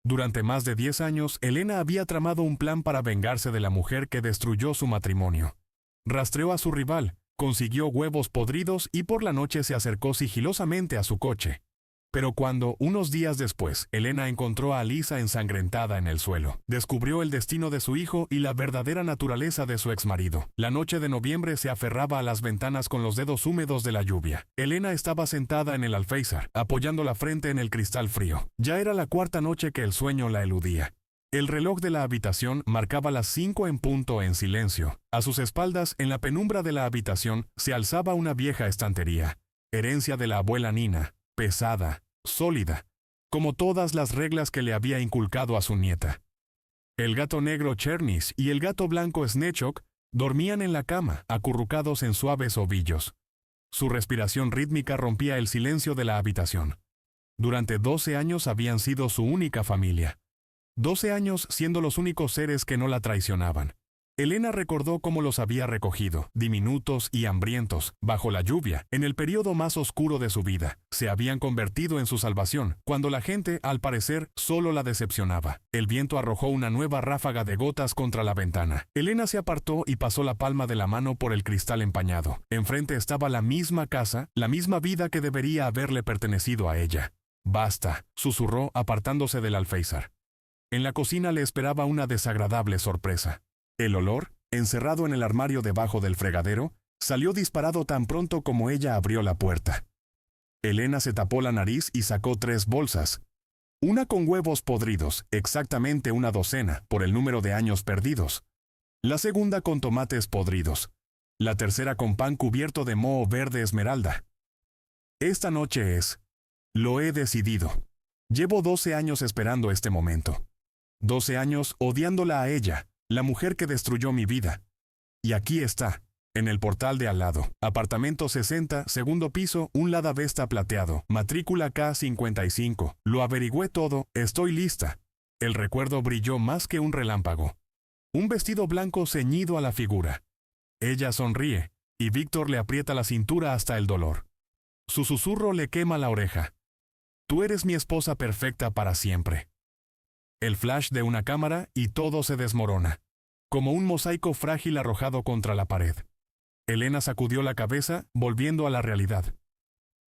Durante más de 10 años, Elena había tramado un plan para vengarse de la mujer que destruyó su matrimonio. Rastreó a su rival, consiguió huevos podridos y por la noche se acercó sigilosamente a su coche. Pero cuando, unos días después, Elena encontró a Lisa ensangrentada en el suelo, descubrió el destino de su hijo y la verdadera naturaleza de su exmarido. La noche de noviembre se aferraba a las ventanas con los dedos húmedos de la lluvia. Elena estaba sentada en el alféizar, apoyando la frente en el cristal frío. Ya era la cuarta noche que el sueño la eludía. El reloj de la habitación marcaba las 5 en punto en silencio. A sus espaldas, en la penumbra de la habitación, se alzaba una vieja estantería, herencia de la abuela Nina, pesada, sólida, como todas las reglas que le había inculcado a su nieta. El gato negro Chernis y el gato blanco Snechok dormían en la cama, acurrucados en suaves ovillos. Su respiración rítmica rompía el silencio de la habitación. Durante 12 años habían sido su única familia. 12 años siendo los únicos seres que no la traicionaban. Elena recordó cómo los había recogido, diminutos y hambrientos, bajo la lluvia, en el periodo más oscuro de su vida. Se habían convertido en su salvación, cuando la gente, al parecer, solo la decepcionaba. El viento arrojó una nueva ráfaga de gotas contra la ventana. Elena se apartó y pasó la palma de la mano por el cristal empañado. Enfrente estaba la misma casa, la misma vida que debería haberle pertenecido a ella. «Basta», susurró apartándose del alféizar. En la cocina le esperaba una desagradable sorpresa. El olor, encerrado en el armario debajo del fregadero, salió disparado tan pronto como ella abrió la puerta. Elena se tapó la nariz y sacó 3 bolsas. Una con huevos podridos, exactamente una docena, por el número de años perdidos. La segunda con tomates podridos. La tercera con pan cubierto de moho verde esmeralda. Esta noche es. Lo he decidido. Llevo 12 años esperando este momento. 12 años odiándola a ella, la mujer que destruyó mi vida. Y aquí está, en el portal de al lado. Apartamento 60, segundo piso, un Lada Vesta plateado, matrícula K55. Lo averigüé todo, estoy lista. El recuerdo brilló más que un relámpago. Un vestido blanco ceñido a la figura. Ella sonríe, y Víctor le aprieta la cintura hasta el dolor. Su susurro le quema la oreja. Tú eres mi esposa perfecta para siempre. El flash de una cámara y todo se desmorona, como un mosaico frágil arrojado contra la pared. Elena sacudió la cabeza, volviendo a la realidad.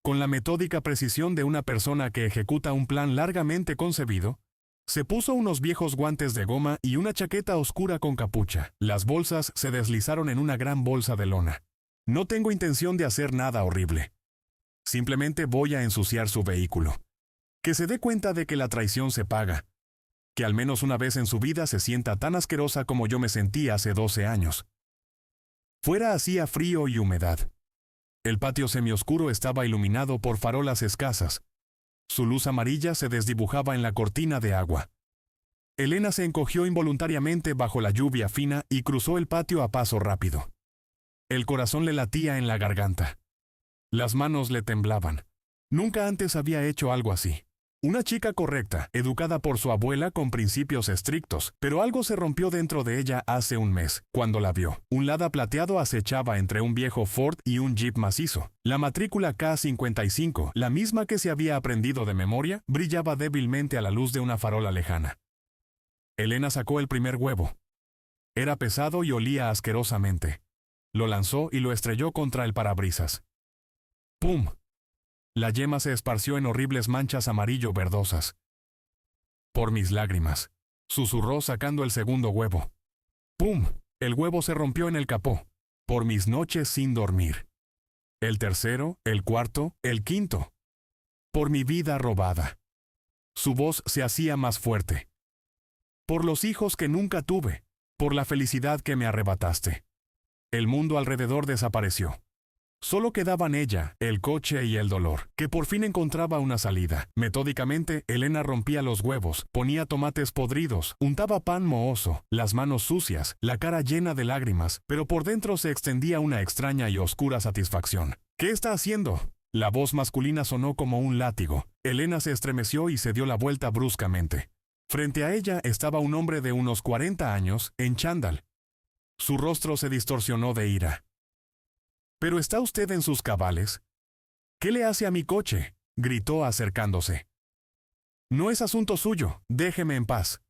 Con la metódica precisión de una persona que ejecuta un plan largamente concebido, se puso unos viejos guantes de goma y una chaqueta oscura con capucha. Las bolsas se deslizaron en una gran bolsa de lona. No tengo intención de hacer nada horrible. Simplemente voy a ensuciar su vehículo. Que se dé cuenta de que la traición se paga. Que al menos una vez en su vida se sienta tan asquerosa como yo me sentí hace 12 años. Fuera hacía frío y humedad. El patio semioscuro estaba iluminado por farolas escasas. Su luz amarilla se desdibujaba en la cortina de agua. Elena se encogió involuntariamente bajo la lluvia fina y cruzó el patio a paso rápido. El corazón le latía en la garganta. Las manos le temblaban. Nunca antes había hecho algo así. Una chica correcta, educada por su abuela con principios estrictos, pero algo se rompió dentro de ella hace un mes, cuando la vio. Un Lada plateado acechaba entre un viejo Ford y un Jeep macizo. La matrícula K55, la misma que se había aprendido de memoria, brillaba débilmente a la luz de una farola lejana. Elena sacó el primer huevo. Era pesado y olía asquerosamente. Lo lanzó y lo estrelló contra el parabrisas. ¡Pum! La yema se esparció en horribles manchas amarillo-verdosas. Por mis lágrimas, susurró sacando el segundo huevo. ¡Pum! El huevo se rompió en el capó. Por mis noches sin dormir. El tercero, el cuarto, el quinto. Por mi vida robada. Su voz se hacía más fuerte. Por los hijos que nunca tuve. Por la felicidad que me arrebataste. El mundo alrededor desapareció. Solo quedaban ella, el coche y el dolor, que por fin encontraba una salida. Metódicamente, Elena rompía los huevos, ponía tomates podridos, untaba pan mohoso, las manos sucias, la cara llena de lágrimas, pero por dentro se extendía una extraña y oscura satisfacción. ¿Qué está haciendo? La voz masculina sonó como un látigo. Elena se estremeció y se dio la vuelta bruscamente. Frente a ella estaba un hombre de unos 40 años, en chándal. Su rostro se distorsionó de ira. ¿Pero está usted en sus cabales? ¿Qué le hace a mi coche?, gritó acercándose. No es asunto suyo, déjeme en paz.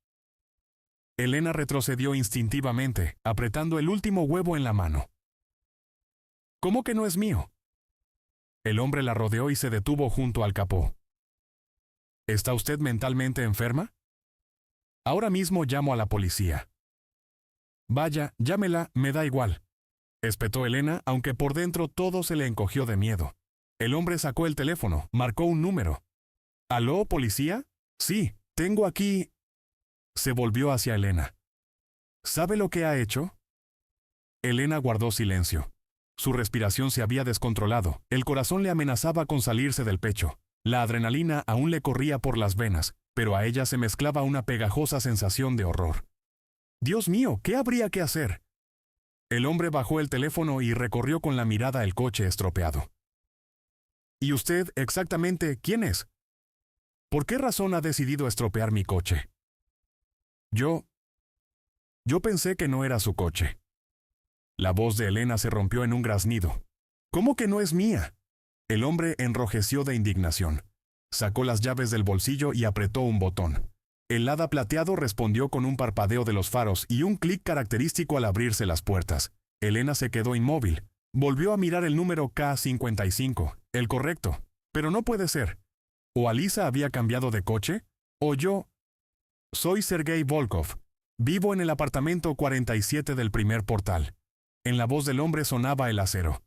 Elena retrocedió instintivamente, apretando el último huevo en la mano. ¿Cómo que no es mío? El hombre la rodeó y se detuvo junto al capó. ¿Está usted mentalmente enferma? Ahora mismo llamo a la policía. Vaya, llámela, me da igual, espetó Elena, aunque por dentro todo se le encogió de miedo. El hombre sacó el teléfono, marcó un número. ¿Aló, policía? Sí, tengo aquí. Se volvió hacia Elena. ¿Sabe lo que ha hecho? Elena guardó silencio. Su respiración se había descontrolado, el corazón le amenazaba con salirse del pecho. La adrenalina aún le corría por las venas, pero a ella se mezclaba una pegajosa sensación de horror. Dios mío, ¿qué habría que hacer? El hombre bajó el teléfono y recorrió con la mirada el coche estropeado. ¿Y usted, exactamente, quién es? ¿Por qué razón ha decidido estropear mi coche? Yo pensé que no era su coche. La voz de Elena se rompió en un graznido. ¿Cómo que no es mía? El hombre enrojeció de indignación. Sacó las llaves del bolsillo y apretó un botón. El hada plateado respondió con un parpadeo de los faros y un clic característico al abrirse las puertas. Elena se quedó inmóvil. Volvió a mirar el número K55, el correcto. Pero no puede ser. ¿O Alisa había cambiado de coche? ¿O yo? Soy Sergei Volkov. Vivo en el apartamento 47 del primer portal. En la voz del hombre sonaba el acero.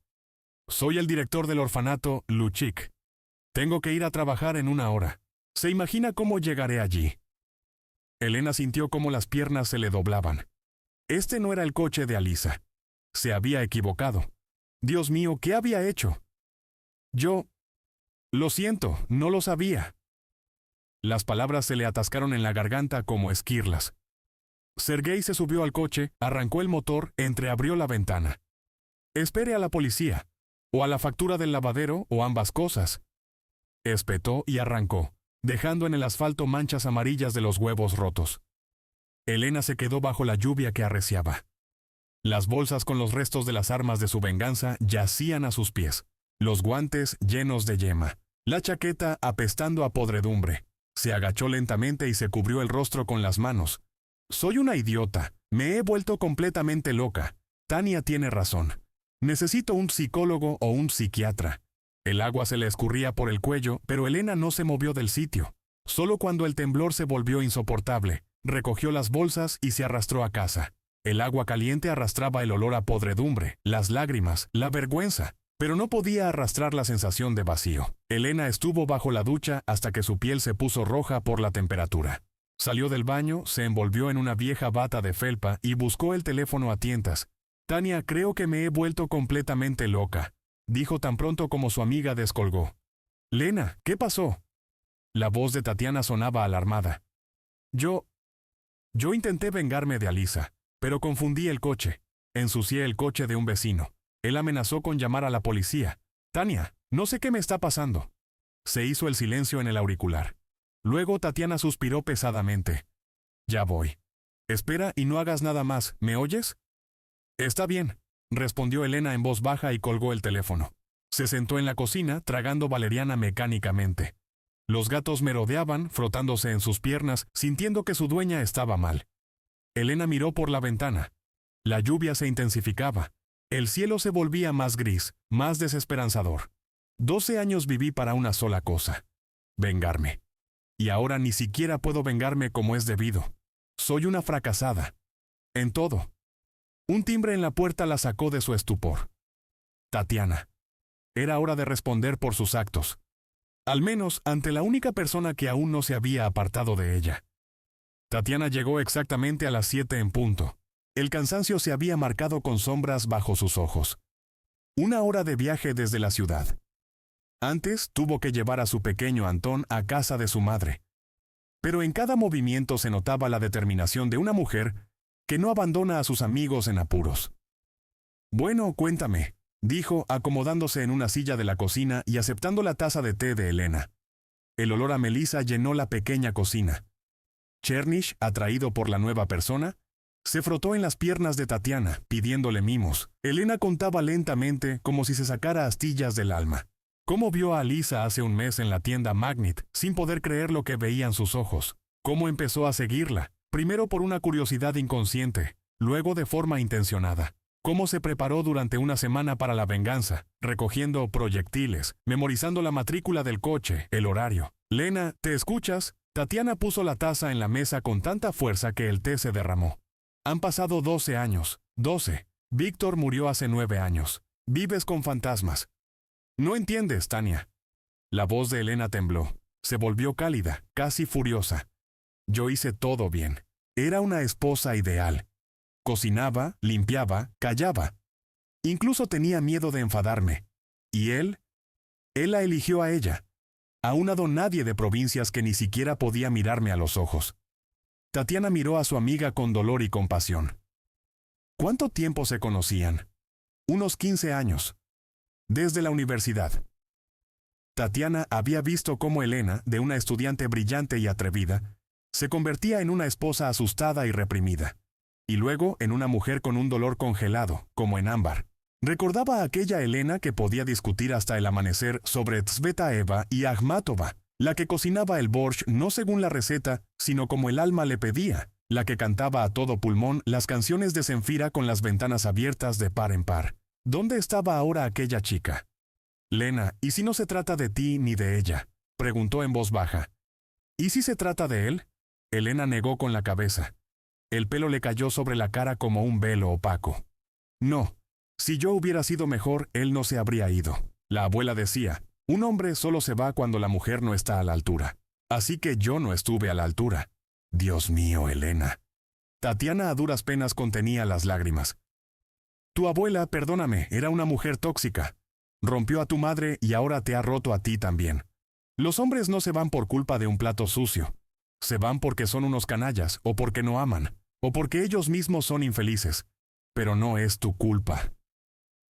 Soy el director del orfanato Luchik. Tengo que ir a trabajar en 1 hora. ¿Se imagina cómo llegaré allí? Elena sintió cómo las piernas se le doblaban. Este no era el coche de Alisa. Se había equivocado. Dios mío, ¿qué había hecho? Yo... Lo siento, no lo sabía. Las palabras se le atascaron en la garganta como esquirlas. Sergei se subió al coche, arrancó el motor, entreabrió la ventana. Espere a la policía, o a la factura del lavadero, o ambas cosas. Espetó y arrancó, dejando en el asfalto manchas amarillas de los huevos rotos. Elena se quedó bajo la lluvia que arreciaba. Las bolsas con los restos de las armas de su venganza yacían a sus pies, los guantes llenos de yema, la chaqueta apestando a podredumbre. Se agachó lentamente y se cubrió el rostro con las manos. Soy una idiota, me he vuelto completamente loca. Tania tiene razón. Necesito un psicólogo o un psiquiatra. El agua se le escurría por el cuello, pero Elena no se movió del sitio. Solo cuando el temblor se volvió insoportable, recogió las bolsas y se arrastró a casa. El agua caliente arrastraba el olor a podredumbre, las lágrimas, la vergüenza, pero no podía arrastrar la sensación de vacío. Elena estuvo bajo la ducha hasta que su piel se puso roja por la temperatura. Salió del baño, se envolvió en una vieja bata de felpa y buscó el teléfono a tientas. Tania, creo que me he vuelto completamente loca, dijo tan pronto como su amiga descolgó. Lena, ¿qué pasó? La voz de Tatiana sonaba alarmada. Yo intenté vengarme de Alisa, pero confundí el coche. Ensucié el coche de un vecino. Él amenazó con llamar a la policía. Tania, no sé qué me está pasando. Se hizo el silencio en el auricular. Luego Tatiana suspiró pesadamente. Ya voy. Espera y no hagas nada más, ¿me oyes? Está bien, respondió Elena en voz baja y colgó el teléfono. Se sentó en la cocina, tragando valeriana mecánicamente. Los gatos merodeaban, frotándose en sus piernas, sintiendo que su dueña estaba mal. Elena miró por la ventana. La lluvia se intensificaba. El cielo se volvía más gris, más desesperanzador. 12 años viví para una sola cosa: vengarme. Y ahora ni siquiera puedo vengarme como es debido. Soy una fracasada. En todo. Un timbre en la puerta la sacó de su estupor. Tatiana. Era hora de responder por sus actos. Al menos ante la única persona que aún no se había apartado de ella. Tatiana llegó exactamente a las 7 en punto. El cansancio se había marcado con sombras bajo sus ojos. 1 hora de viaje desde la ciudad. Antes tuvo que llevar a su pequeño Antón a casa de su madre. Pero en cada movimiento se notaba la determinación de una mujer que no abandona a sus amigos en apuros. Bueno, cuéntame, dijo, acomodándose en una silla de la cocina y aceptando la taza de té de Elena. El olor a melisa llenó la pequeña cocina. Chernish, atraído por la nueva persona, se frotó en las piernas de Tatiana, pidiéndole mimos. Elena contaba lentamente, como si se sacara astillas del alma. Cómo vio a Alisa hace un mes en la tienda Magnet, sin poder creer lo que veían sus ojos. Cómo empezó a seguirla, primero por una curiosidad inconsciente, luego de forma intencionada. Cómo se preparó durante una semana para la venganza, recogiendo proyectiles, memorizando la matrícula del coche, el horario. Lena, ¿te escuchas? Tatiana puso la taza en la mesa con tanta fuerza que el té se derramó. Han pasado 12 años. 12. Víctor murió hace 9 años. Vives con fantasmas. No entiendes, Tania. La voz de Elena tembló. Se volvió cálida, casi furiosa. Yo hice todo bien. Era una esposa ideal. Cocinaba, limpiaba, callaba. Incluso tenía miedo de enfadarme. ¿Y él? Él la eligió a ella. A una donadie de provincias que ni siquiera podía mirarme a los ojos. Tatiana miró a su amiga con dolor y compasión. ¿Cuánto tiempo se conocían? Unos 15 años. Desde la universidad. Tatiana había visto cómo Elena, de una estudiante brillante y atrevida, se convertía en una esposa asustada y reprimida. Y luego en una mujer con un dolor congelado, como en ámbar. Recordaba a aquella Elena que podía discutir hasta el amanecer sobre Tsvetaeva y Akhmatova, la que cocinaba el borscht no según la receta, sino como el alma le pedía, la que cantaba a todo pulmón las canciones de Zenfira con las ventanas abiertas de par en par. ¿Dónde estaba ahora aquella chica? Lena, ¿y si no se trata de ti ni de ella? Preguntó en voz baja. ¿Y si se trata de él? Elena negó con la cabeza. El pelo le cayó sobre la cara como un velo opaco. No, si yo hubiera sido mejor, él no se habría ido. La abuela decía, un hombre solo se va cuando la mujer no está a la altura. Así que yo no estuve a la altura. Dios mío, Elena. Tatiana a duras penas contenía las lágrimas. Tu abuela, perdóname, era una mujer tóxica. Rompió a tu madre y ahora te ha roto a ti también. Los hombres no se van por culpa de un plato sucio. Se van porque son unos canallas, o porque no aman, o porque ellos mismos son infelices. Pero no es tu culpa.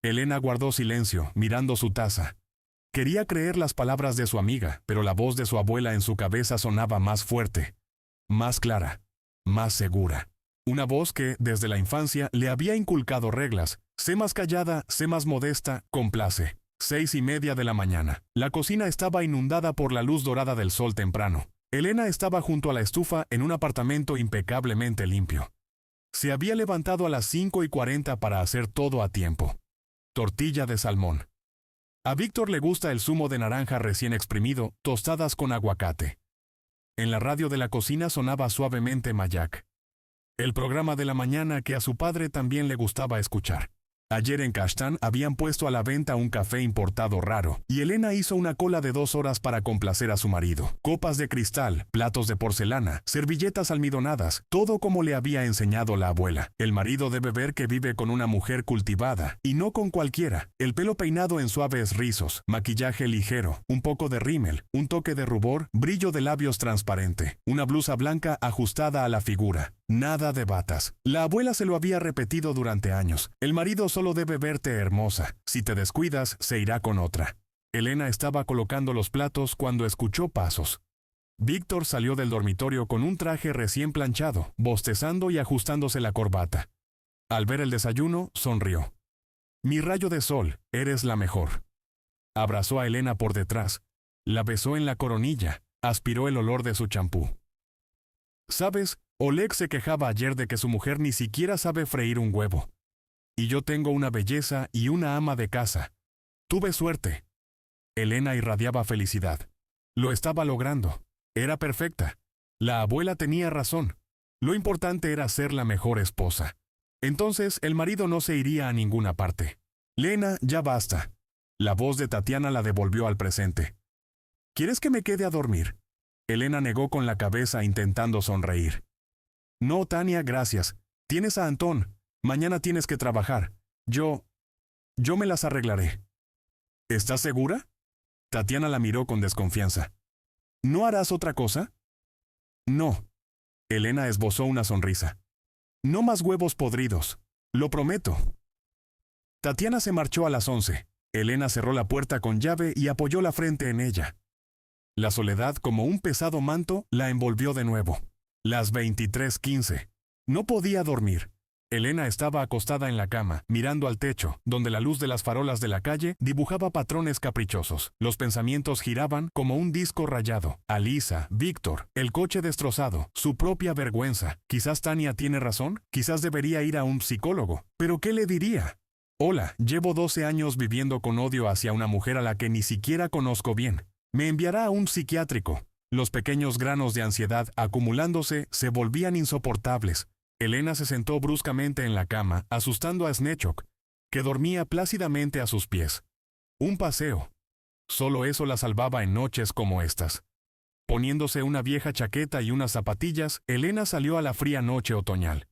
Elena guardó silencio, mirando su taza. Quería creer las palabras de su amiga, pero la voz de su abuela en su cabeza sonaba más fuerte, más clara, más segura. Una voz que, desde la infancia, le había inculcado reglas. Sé más callada, sé más modesta, complace. 6:30 de la mañana. La cocina estaba inundada por la luz dorada del sol temprano. Elena estaba junto a la estufa en un apartamento impecablemente limpio. Se había levantado a las 5:40 para hacer todo a tiempo. Tortilla de salmón. A Víctor le gusta el zumo de naranja recién exprimido, tostadas con aguacate. En la radio de la cocina sonaba suavemente Mayak. El programa de la mañana que a su padre también le gustaba escuchar. Ayer en Kashtan habían puesto a la venta un café importado raro, y Elena hizo una cola de 2 horas para complacer a su marido. Copas de cristal, platos de porcelana, servilletas almidonadas, todo como le había enseñado la abuela. El marido debe ver que vive con una mujer cultivada, y no con cualquiera. El pelo peinado en suaves rizos, maquillaje ligero, un poco de rímel, un toque de rubor, brillo de labios transparente, una blusa blanca ajustada a la figura. Nada de batas. La abuela se lo había repetido durante años. El marido solo debe verte hermosa. Si te descuidas, se irá con otra. Elena estaba colocando los platos cuando escuchó pasos. Víctor salió del dormitorio con un traje recién planchado, bostezando y ajustándose la corbata. Al ver el desayuno, sonrió. Mi rayo de sol, eres la mejor. Abrazó a Elena por detrás. La besó en la coronilla. Aspiró el olor de su champú. ¿Sabes? Oleg se quejaba ayer de que su mujer ni siquiera sabe freír un huevo. Y yo tengo una belleza y una ama de casa. Tuve suerte. Elena irradiaba felicidad. Lo estaba logrando. Era perfecta. La abuela tenía razón. Lo importante era ser la mejor esposa. Entonces el marido no se iría a ninguna parte. Lena, ya basta. La voz de Tatiana la devolvió al presente. ¿Quieres que me quede a dormir? Elena negó con la cabeza intentando sonreír. No, Tania, gracias. Tienes a Antón. Mañana tienes que trabajar. Yo me las arreglaré. ¿Estás segura? Tatiana la miró con desconfianza. ¿No harás otra cosa? No. Elena esbozó una sonrisa. No más huevos podridos. Lo prometo. Tatiana se marchó a las 11. Elena cerró la puerta con llave y apoyó la frente en ella. La soledad, como un pesado manto, la envolvió de nuevo. Las 23:15. No podía dormir. Elena estaba acostada en la cama, mirando al techo, donde la luz de las farolas de la calle dibujaba patrones caprichosos. Los pensamientos giraban como un disco rayado. Alisa, Víctor, el coche destrozado, su propia vergüenza. Quizás Tania tiene razón, quizás debería ir a un psicólogo. ¿Pero qué le diría? Hola, llevo 12 años viviendo con odio hacia una mujer a la que ni siquiera conozco bien. Me enviará a un psiquiátrico. Los pequeños granos de ansiedad acumulándose se volvían insoportables. Elena se sentó bruscamente en la cama, asustando a Snechok, que dormía plácidamente a sus pies. Un paseo. Solo eso la salvaba en noches como estas. Poniéndose una vieja chaqueta y unas zapatillas, Elena salió a la fría noche otoñal.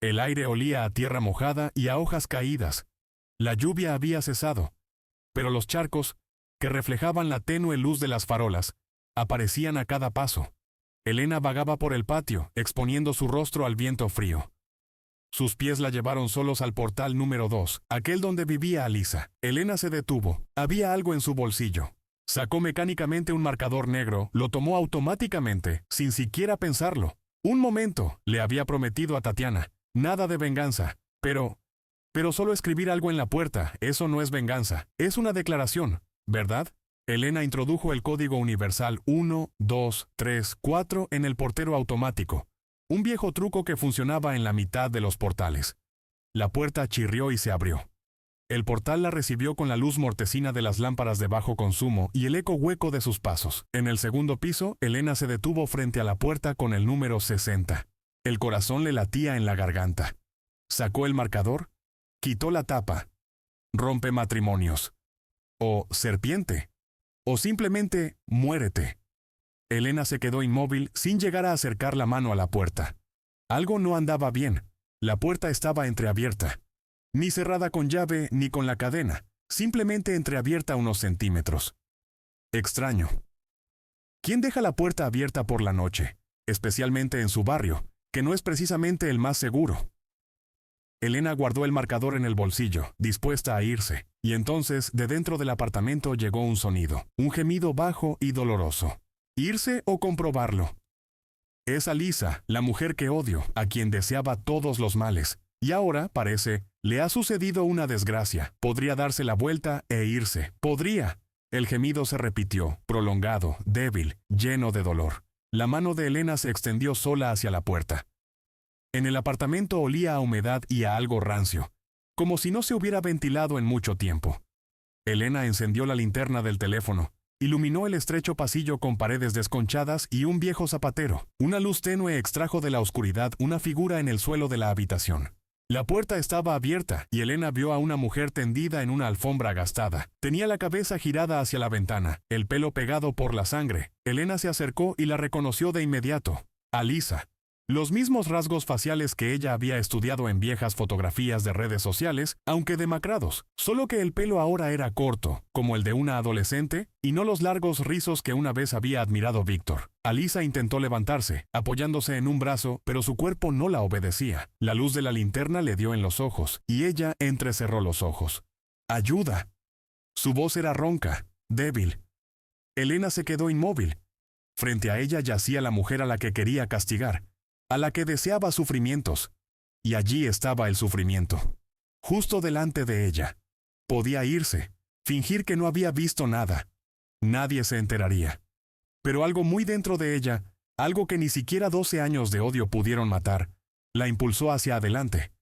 El aire olía a tierra mojada y a hojas caídas. La lluvia había cesado, pero los charcos, que reflejaban la tenue luz de las farolas, aparecían a cada paso. Elena vagaba por el patio, exponiendo su rostro al viento frío. Sus pies la llevaron solos al portal número 2, aquel donde vivía Alisa. Elena se detuvo. Había algo en su bolsillo. Sacó mecánicamente un marcador negro, lo tomó automáticamente, sin siquiera pensarlo. Un momento, le había prometido a Tatiana. Nada de venganza. Pero solo escribir algo en la puerta, eso no es venganza. Es una declaración, ¿verdad? Elena introdujo el código universal 1, 2, 3, 4 en el portero automático, un viejo truco que funcionaba en la mitad de los portales. La puerta chirrió y se abrió. El portal la recibió con la luz mortecina de las lámparas de bajo consumo y el eco hueco de sus pasos. En el segundo piso, Elena se detuvo frente a la puerta con el número 60. El corazón le latía en la garganta. Sacó el marcador, quitó la tapa. Rompe matrimonios. O serpiente. O simplemente, muérete. Elena se quedó inmóvil sin llegar a acercar la mano a la puerta. Algo no andaba bien. La puerta estaba entreabierta. Ni cerrada con llave ni con la cadena. Simplemente entreabierta unos centímetros. Extraño. ¿Quién deja la puerta abierta por la noche? Especialmente en su barrio, que no es precisamente el más seguro. Elena guardó el marcador en el bolsillo, dispuesta a irse, y entonces, de dentro del apartamento llegó un sonido, un gemido bajo y doloroso. ¿Irse o comprobarlo? Es Alisa, la mujer que odio, a quien deseaba todos los males, y ahora, parece, le ha sucedido una desgracia. Podría darse la vuelta e irse. ¡Podría! El gemido se repitió, prolongado, débil, lleno de dolor. La mano de Elena se extendió sola hacia la puerta. En el apartamento olía a humedad y a algo rancio, como si no se hubiera ventilado en mucho tiempo. Elena encendió la linterna del teléfono, iluminó el estrecho pasillo con paredes desconchadas y un viejo zapatero. Una luz tenue extrajo de la oscuridad una figura en el suelo de la habitación. La puerta estaba abierta y Elena vio a una mujer tendida en una alfombra gastada. Tenía la cabeza girada hacia la ventana, el pelo pegado por la sangre. Elena se acercó y la reconoció de inmediato. Alisa. Los mismos rasgos faciales que ella había estudiado en viejas fotografías de redes sociales, aunque demacrados, solo que el pelo ahora era corto, como el de una adolescente, y no los largos rizos que una vez había admirado Víctor. Alisa intentó levantarse, apoyándose en un brazo, pero su cuerpo no la obedecía. La luz de la linterna le dio en los ojos, y ella entrecerró los ojos. ¡Ayuda! Su voz era ronca, débil. Elena se quedó inmóvil. Frente a ella yacía la mujer a la que quería castigar, a la que deseaba sufrimientos, y allí estaba el sufrimiento, justo delante de ella. Podía irse, fingir que no había visto nada. Nadie se enteraría. Pero algo muy dentro de ella, algo que ni siquiera 12 años de odio pudieron matar, la impulsó hacia adelante.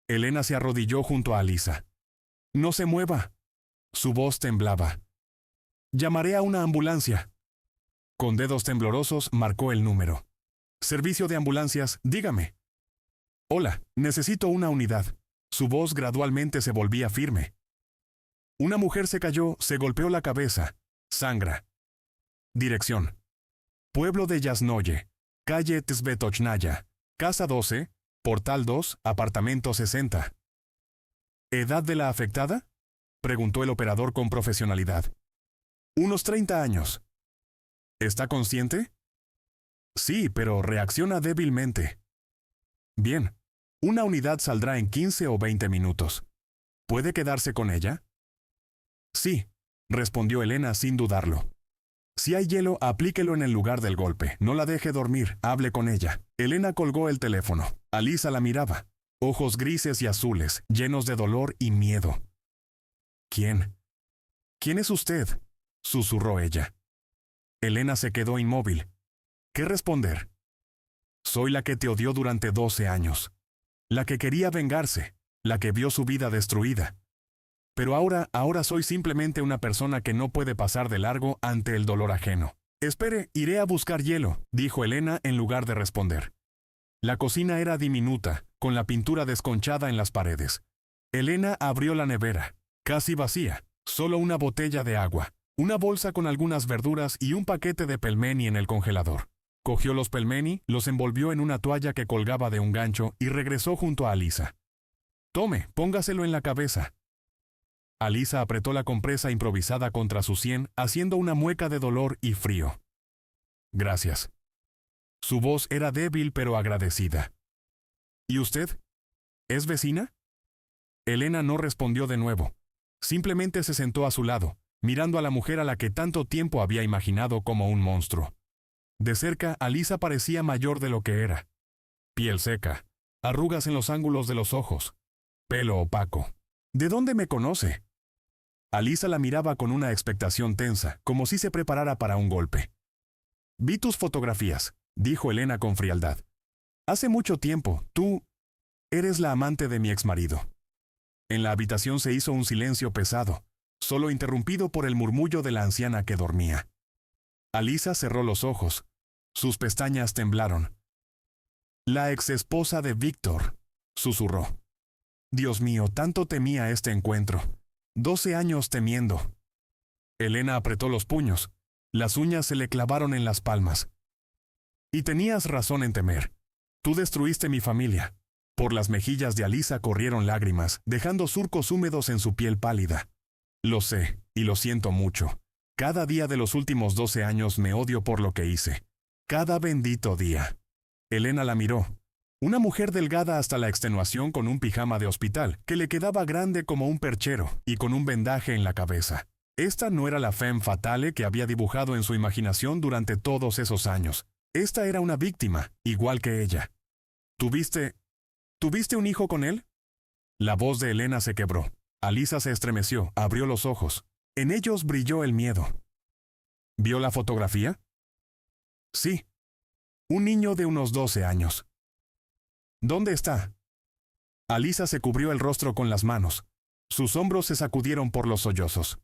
Elena se arrodilló junto a Alisa. «No se mueva». Su voz temblaba. «Llamaré a una ambulancia». Con dedos temblorosos marcó el número. «Servicio de ambulancias, dígame». «Hola, necesito una unidad». Su voz gradualmente se volvía firme. Una mujer se cayó, se golpeó la cabeza. Sangra. Dirección: Pueblo de Yasnoye, calle Tsvetochnaya, casa 12, portal 2, apartamento 60. ¿Edad de la afectada?, preguntó el operador con profesionalidad. «Unos 30 años». «¿Está consciente?». «Sí, pero reacciona débilmente». «Bien, una unidad saldrá en 15 o 20 minutos. ¿Puede quedarse con ella?». «Sí», respondió Elena sin dudarlo. «Si hay hielo, aplíquelo en el lugar del golpe. No la deje dormir, hable con ella». Elena colgó el teléfono. Alisa la miraba. ojos grises y azules, llenos de dolor y miedo. ¿Quién? ¿Quién es usted?, susurró ella. Elena se quedó inmóvil. ¿Qué responder? Soy la que te odió durante 12 años. La que quería vengarse, la que vio su vida destruida. Pero ahora soy simplemente una persona que no puede pasar de largo ante el dolor ajeno. Espere, iré a buscar hielo, dijo Elena en lugar de responder. La cocina era diminuta, con la pintura desconchada en las paredes. Elena abrió la nevera, casi vacía, solo una botella de agua, una bolsa con algunas verduras y un paquete de pelmeni en el congelador. Cogió los pelmeni, los envolvió en una toalla que colgaba de un gancho y regresó junto a Alisa. Tome, póngaselo en la cabeza. Alisa apretó la compresa improvisada contra su sien, haciendo una mueca de dolor y frío. Gracias. Su voz era débil pero agradecida. ¿Y usted? ¿Es vecina? Elena no respondió de nuevo. Simplemente se sentó a su lado, mirando a la mujer a la que tanto tiempo había imaginado como un monstruo. De cerca, Alisa parecía mayor de lo que era. Piel seca, arrugas en los ángulos de los ojos, pelo opaco. ¿De dónde me conoce? Alisa la miraba con una expectación tensa, como si se preparara para un golpe. Vi tus fotografías, dijo Elena con frialdad. Hace mucho tiempo, tú eres la amante de mi exmarido. En la habitación se hizo un silencio pesado, solo interrumpido por el murmullo de la anciana que dormía. Alisa cerró los ojos. Sus pestañas temblaron. La exesposa de Víctor, susurró. Dios mío, tanto temía este encuentro. 12 años temiendo. Elena apretó los puños. Las uñas se le clavaron en las palmas. Y tenías razón en temer. Tú destruiste mi familia. Por las mejillas de Alisa corrieron lágrimas, dejando surcos húmedos en su piel pálida. Lo sé, y lo siento mucho. Cada día de los últimos 12 años me odio por lo que hice. Cada bendito día. Elena la miró. Una mujer delgada hasta la extenuación con un pijama de hospital, que le quedaba grande como un perchero, y con un vendaje en la cabeza. Esta no era la femme fatale que había dibujado en su imaginación durante todos esos años. Esta era una víctima, igual que ella. ¿Tuviste un hijo con él? La voz de Elena se quebró. Alisa se estremeció, abrió los ojos. En ellos brilló el miedo. ¿Vio la fotografía? Sí. Un niño de unos 12 años. ¿Dónde está? Alisa se cubrió el rostro con las manos. Sus hombros se sacudieron por los sollozos.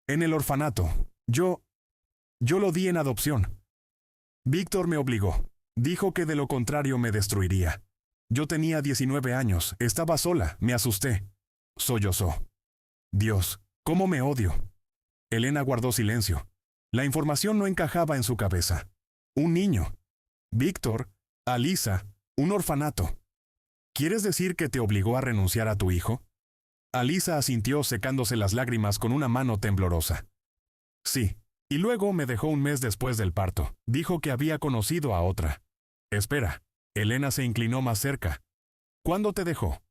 En el orfanato. Yo lo di en adopción. Víctor me obligó. Dijo que de lo contrario me destruiría. Yo tenía 19 años, estaba sola, me asusté. Sollozó. Dios, ¿cómo me odio? Elena guardó silencio. La información no encajaba en su cabeza. Un niño. Víctor, Alisa, un orfanato. ¿Quieres decir que te obligó a renunciar a tu hijo? Alisa asintió secándose las lágrimas con una mano temblorosa. Sí, y luego me dejó un mes después del parto. Dijo que había conocido a otra. Espera, Elena se inclinó más cerca. ¿Cuándo te dejó?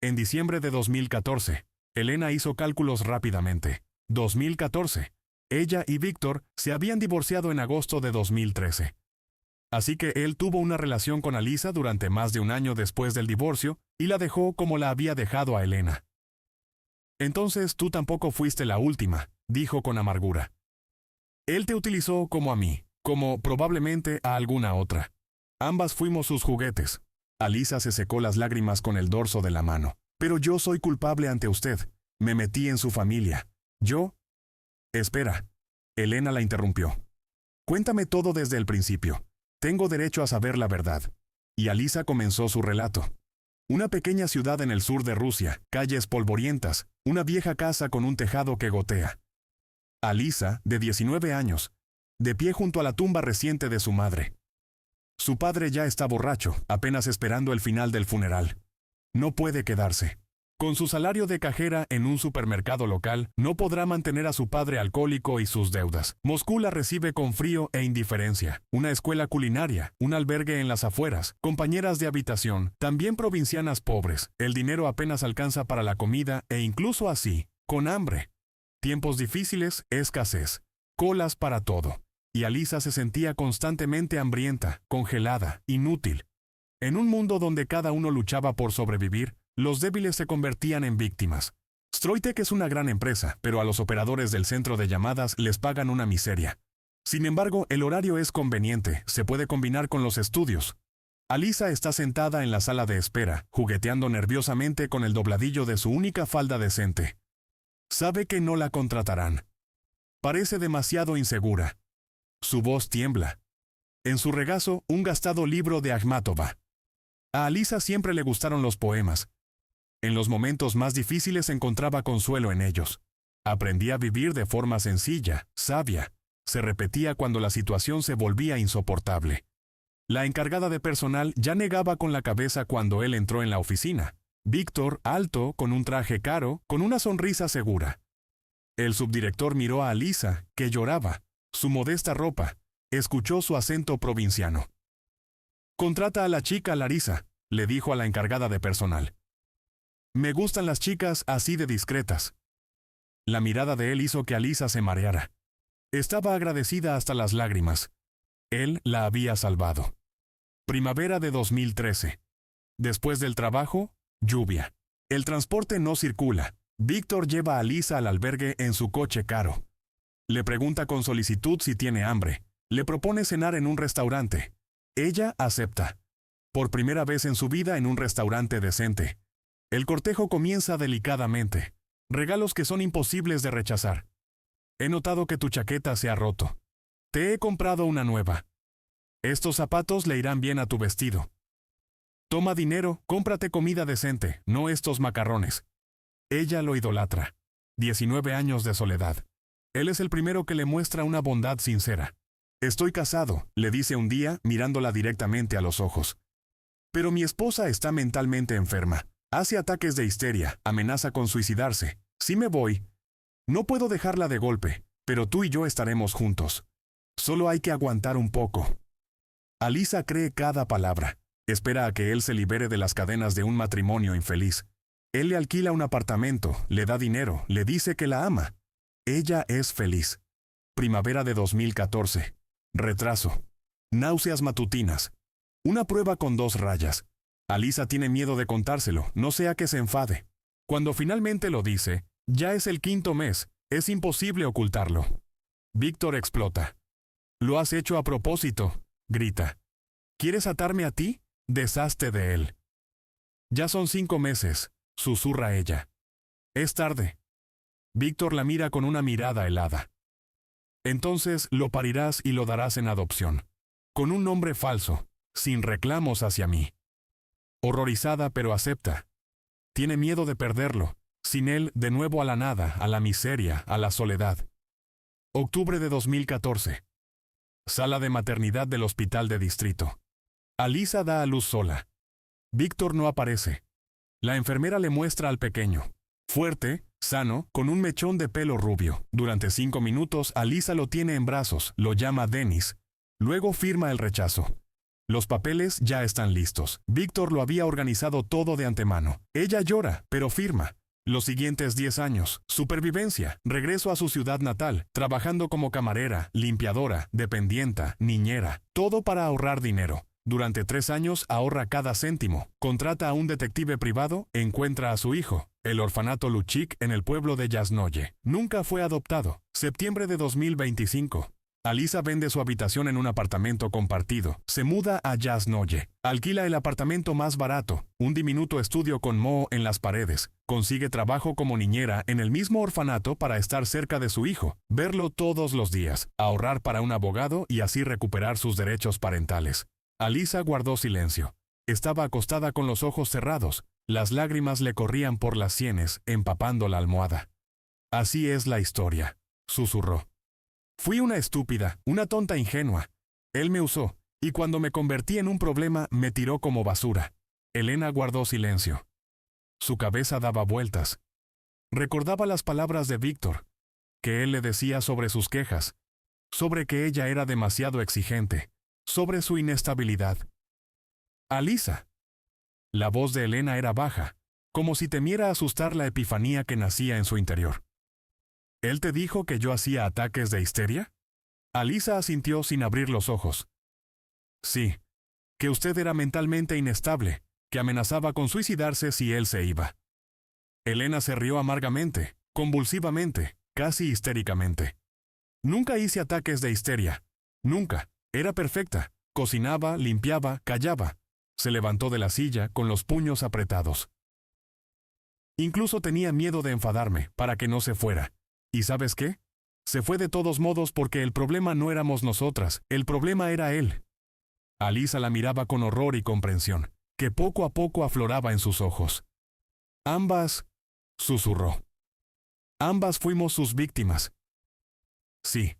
En diciembre de 2014. Elena hizo cálculos rápidamente. 2014. Ella y Víctor se habían divorciado en agosto de 2013. Así que él tuvo una relación con Alisa durante más de un año después del divorcio y la dejó como la había dejado a Elena. Entonces tú tampoco fuiste la última, dijo con amargura. Él te utilizó como a mí, como probablemente a alguna otra. Ambas fuimos sus juguetes. Alisa se secó las lágrimas con el dorso de la mano. Pero yo soy culpable ante usted. Me metí en su familia. Yo... Espera. Elena la interrumpió. Cuéntame todo desde el principio. Tengo derecho a saber la verdad. Y Alisa comenzó su relato. Una pequeña ciudad en el sur de Rusia, calles polvorientas, una vieja casa con un tejado que gotea. Alisa, de 19 años, de pie junto a la tumba reciente de su madre. Su padre ya está borracho, apenas esperando el final del funeral. No puede quedarse. Con su salario de cajera en un supermercado local, no podrá mantener a su padre alcohólico y sus deudas. Moscú la recibe con frío e indiferencia. Una escuela culinaria, un albergue en las afueras, compañeras de habitación, también provincianas pobres. El dinero apenas alcanza para la comida e incluso así, con hambre. Tiempos difíciles, escasez. Colas para todo. Y Alisa se sentía constantemente hambrienta, congelada, inútil. En un mundo donde cada uno luchaba por sobrevivir, los débiles se convertían en víctimas. Stroitek es una gran empresa, pero a los operadores del centro de llamadas les pagan una miseria. Sin embargo, el horario es conveniente, se puede combinar con los estudios. Alisa está sentada en la sala de espera, jugueteando nerviosamente con el dobladillo de su única falda decente. Sabe que no la contratarán. Parece demasiado insegura. Su voz tiembla. En su regazo, un gastado libro de Akhmatova. A Alisa siempre le gustaron los poemas. En los momentos más difíciles encontraba consuelo en ellos. Aprendía a vivir de forma sencilla, sabia. Se repetía cuando la situación se volvía insoportable. La encargada de personal ya negaba con la cabeza cuando él entró en la oficina. Víctor, alto, con un traje caro, con una sonrisa segura. El subdirector miró a Alisa, que lloraba. Su modesta ropa. Escuchó su acento provinciano. «Contrata a la chica, Larisa», le dijo a la encargada de personal. «Me gustan las chicas así de discretas». La mirada de él hizo que Alisa se mareara. Estaba agradecida hasta las lágrimas. Él la había salvado. Primavera de 2013. Después del trabajo, lluvia. El transporte no circula. Víctor lleva a Alisa al albergue en su coche caro. Le pregunta con solicitud si tiene hambre. Le propone cenar en un restaurante. Ella acepta. Por primera vez en su vida en un restaurante decente. El cortejo comienza delicadamente. Regalos que son imposibles de rechazar. He notado que tu chaqueta se ha roto. Te he comprado una nueva. Estos zapatos le irán bien a tu vestido. Toma dinero, cómprate comida decente, no estos macarrones. Ella lo idolatra. 19 años de soledad. Él es el primero que le muestra una bondad sincera. Estoy casado, le dice un día, mirándola directamente a los ojos. Pero mi esposa está mentalmente enferma. Hace ataques de histeria, amenaza con suicidarse. Si me voy, no puedo dejarla de golpe, pero tú y yo estaremos juntos. Solo hay que aguantar un poco. Alisa cree cada palabra. Espera a que él se libere de las cadenas de un matrimonio infeliz. Él le alquila un apartamento, le da dinero, le dice que la ama. Ella es feliz. Primavera de 2014. Retraso. Náuseas matutinas. Una prueba con 2 rayas. Alisa tiene miedo de contárselo, no sea que se enfade. Cuando finalmente lo dice, ya es el 5.º mes, es imposible ocultarlo. Víctor explota. «Lo has hecho a propósito», grita. «¿Quieres atarme a ti?» Deshazte de él. «Ya son 5 meses», susurra ella. «Es tarde». Víctor la mira con una mirada helada. «Entonces lo parirás y lo darás en adopción. Con un nombre falso, sin reclamos hacia mí». Horrorizada pero acepta. Tiene miedo de perderlo. Sin él, de nuevo a la nada, a la miseria, a la soledad. Octubre de 2014. Sala de maternidad del hospital de distrito. Alisa da a luz sola. Víctor no aparece. La enfermera le muestra al pequeño. Fuerte, sano, con un mechón de pelo rubio. Durante 5 minutos, Alisa lo tiene en brazos, lo llama Denis. Luego firma el rechazo. Los papeles ya están listos. Víctor lo había organizado todo de antemano. Ella llora, pero firma. Los siguientes 10 años, supervivencia, regreso a su ciudad natal, trabajando como camarera, limpiadora, dependienta, niñera, todo para ahorrar dinero. Durante 3 años ahorra cada céntimo, contrata a un detective privado, encuentra a su hijo, el orfanato Luchik en el pueblo de Yasnoye. Nunca fue adoptado. Septiembre de 2025. Alisa vende su habitación en un apartamento compartido. Se muda a Yasnoye. Alquila el apartamento más barato, un diminuto estudio con moho en las paredes. Consigue trabajo como niñera en el mismo orfanato para estar cerca de su hijo, verlo todos los días, ahorrar para un abogado y así recuperar sus derechos parentales. Alisa guardó silencio. Estaba acostada con los ojos cerrados. Las lágrimas le corrían por las sienes, empapando la almohada. «Así es la historia», susurró. «Fui una estúpida, una tonta ingenua. Él me usó, y cuando me convertí en un problema, me tiró como basura». Elena guardó silencio. Su cabeza daba vueltas. Recordaba las palabras de Víctor, que él le decía sobre sus quejas, sobre que ella era demasiado exigente, sobre su inestabilidad. «Alisa». La voz de Elena era baja, como si temiera asustar la epifanía que nacía en su interior. «¿Él te dijo que yo hacía ataques de histeria?» Alisa asintió sin abrir los ojos. «Sí. que usted era mentalmente inestable, que amenazaba con suicidarse si él se iba. Elena se rió amargamente, convulsivamente, casi histéricamente. Nunca hice ataques de histeria. Nunca. Era perfecta. Cocinaba, limpiaba, callaba. Se levantó de la silla con los puños apretados. Incluso tenía miedo de enfadarme, para que no se fuera. ¿Y sabes qué? Se fue de todos modos porque el problema no éramos nosotras, el problema era él. Alisa la miraba con horror y comprensión, que poco a poco afloraba en sus ojos. Ambas, susurró. Ambas fuimos sus víctimas. Sí.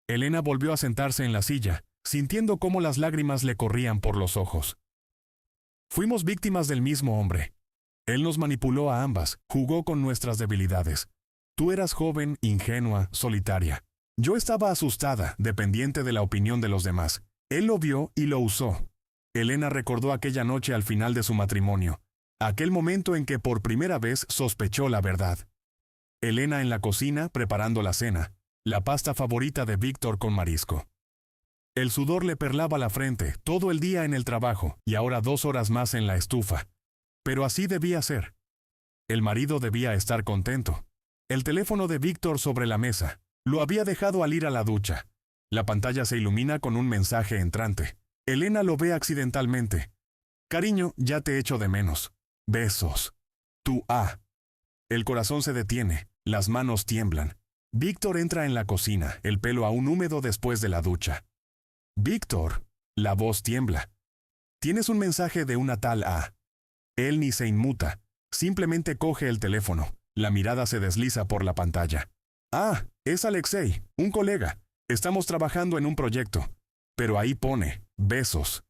Elena volvió a sentarse en la silla, sintiendo cómo las lágrimas le corrían por los ojos. Fuimos víctimas del mismo hombre. Él nos manipuló a ambas, jugó con nuestras debilidades. Tú eras joven, ingenua, solitaria. Yo estaba asustada, dependiente de la opinión de los demás. Él lo vio y lo usó. Elena recordó aquella noche al final de su matrimonio, aquel momento en que por primera vez sospechó la verdad. Elena en la cocina preparando la cena, la pasta favorita de Víctor con marisco. El sudor le perlaba la frente, todo el día en el trabajo, y ahora 2 horas más en la estufa. Pero así debía ser. El marido debía estar contento. El teléfono de Víctor sobre la mesa. Lo había dejado al ir a la ducha. La pantalla se ilumina con un mensaje entrante. Elena lo ve accidentalmente. Cariño, ya te echo de menos. Besos. Tu A. El corazón se detiene, las manos tiemblan. Víctor entra en la cocina, el pelo aún húmedo después de la ducha. Víctor. La voz tiembla. Tienes un mensaje de una tal A. Él ni se inmuta, simplemente coge el teléfono. La mirada se desliza por la pantalla. Ah, es Alexei, un colega. Estamos trabajando en un proyecto. Pero ahí pone, besos.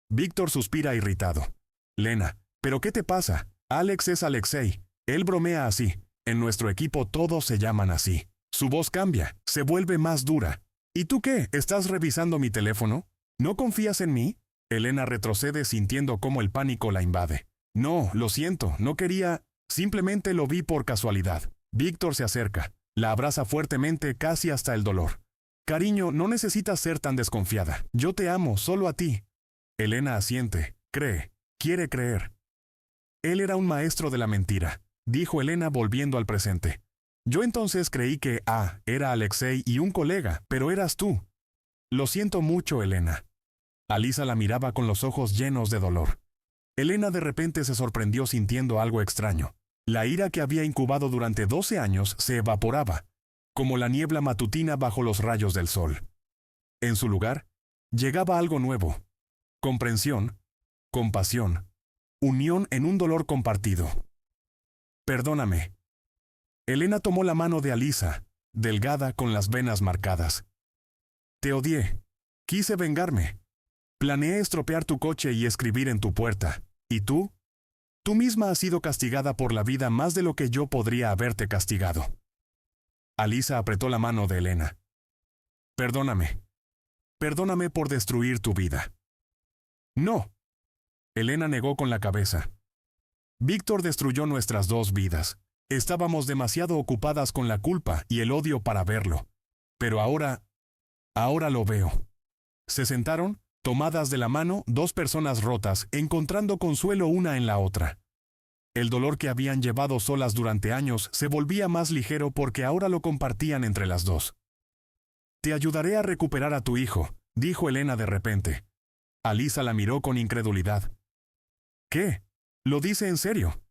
Víctor suspira irritado. Lena, ¿pero qué te pasa? Alex es Alexei. Él bromea así. En nuestro equipo todos se llaman así. Su voz cambia, se vuelve más dura. ¿Y tú qué? ¿Estás revisando mi teléfono? ¿No confías en mí? Elena retrocede sintiendo cómo el pánico la invade. No, lo siento, no quería... Simplemente lo vi por casualidad. Víctor se acerca. La abraza fuertemente casi hasta el dolor. Cariño, no necesitas ser tan desconfiada. Yo te amo, solo a ti. Elena asiente, cree, quiere creer. Él era un maestro de la mentira, dijo Elena volviendo al presente. Yo entonces creí que era Alexei y un colega, pero eras tú. Lo siento mucho, Elena. Alisa la miraba con los ojos llenos de dolor. Elena de repente se sorprendió sintiendo algo extraño. La ira que había incubado durante 12 años se evaporaba, como la niebla matutina bajo los rayos del sol. En su lugar, llegaba algo nuevo. Comprensión, compasión, unión en un dolor compartido. Perdóname. Elena tomó la mano de Alisa, delgada con las venas marcadas. Te odié. Quise vengarme. Planeé estropear tu coche y escribir en tu puerta. ¿Y tú? Tú misma has sido castigada por la vida más de lo que yo podría haberte castigado. Alisa apretó la mano de Elena. Perdóname. Perdóname por destruir tu vida. No. Elena negó con la cabeza. Víctor destruyó nuestras 2 vidas. Estábamos demasiado ocupadas con la culpa y el odio para verlo. Pero ahora lo veo. Se sentaron, tomadas de la mano, 2 personas rotas, encontrando consuelo una en la otra. El dolor que habían llevado solas durante años se volvía más ligero porque ahora lo compartían entre las 2. Te ayudaré a recuperar a tu hijo, dijo Elena de repente. Alisa la miró con incredulidad. ¿Qué? ¿Lo dice en serio?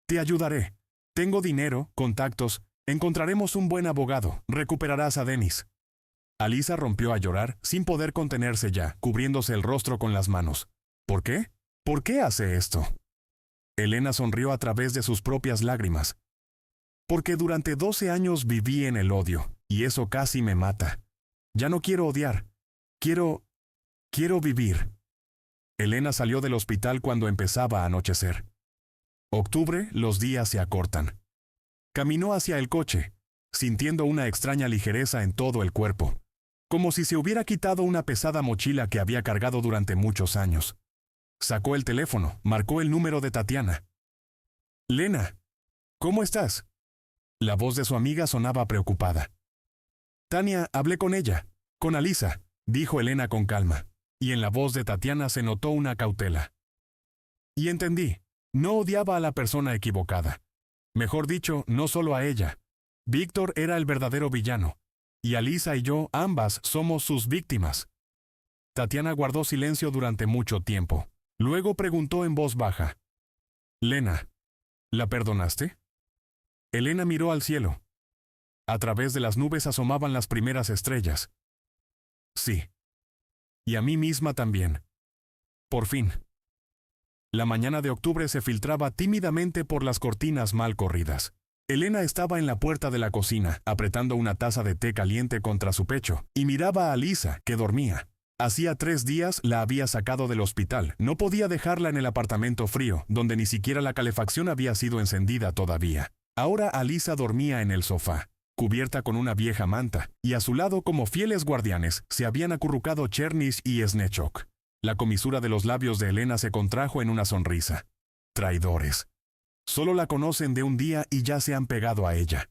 Te ayudaré. Tengo dinero, contactos, encontraremos un buen abogado, recuperarás a Denis. Alisa rompió a llorar, sin poder contenerse ya, cubriéndose el rostro con las manos. ¿Por qué? ¿Por qué hace esto? Elena sonrió a través de sus propias lágrimas. Porque durante 12 años viví en el odio, y eso casi me mata. Ya no quiero odiar. Quiero vivir. Elena salió del hospital cuando empezaba a anochecer. Octubre, los días se acortan. Caminó hacia el coche, sintiendo una extraña ligereza en todo el cuerpo, como si se hubiera quitado una pesada mochila que había cargado durante muchos años. Sacó el teléfono, marcó el número de Tatiana. Lena, ¿cómo estás? La voz de su amiga sonaba preocupada. Tania, hablé con ella, con Alisa, dijo Elena con calma. y en la voz de Tatiana se notó una cautela. Y entendí, no odiaba a la persona equivocada. Mejor dicho, no solo a ella. Víctor era el verdadero villano, y Alisa y yo, ambas, somos sus víctimas. Tatiana guardó silencio durante mucho tiempo. Luego preguntó en voz baja: «Lena, ¿la perdonaste?» Elena miró al cielo. A través de las nubes asomaban las primeras estrellas. «Sí. Y a mí misma también. Por fin». La mañana de octubre se filtraba tímidamente por las cortinas mal corridas. Elena estaba en la puerta de la cocina, apretando una taza de té caliente contra su pecho, y miraba a Alisa, que dormía. Hacía 3 días la había sacado del hospital. No podía dejarla en el apartamento frío, donde ni siquiera la calefacción había sido encendida todavía. Ahora Alisa dormía en el sofá, cubierta con una vieja manta, y a su lado, como fieles guardianes, se habían acurrucado Chernish y Snechok. La comisura de los labios de Elena se contrajo en una sonrisa. Traidores. Solo la conocen de un día y ya se han pegado a ella.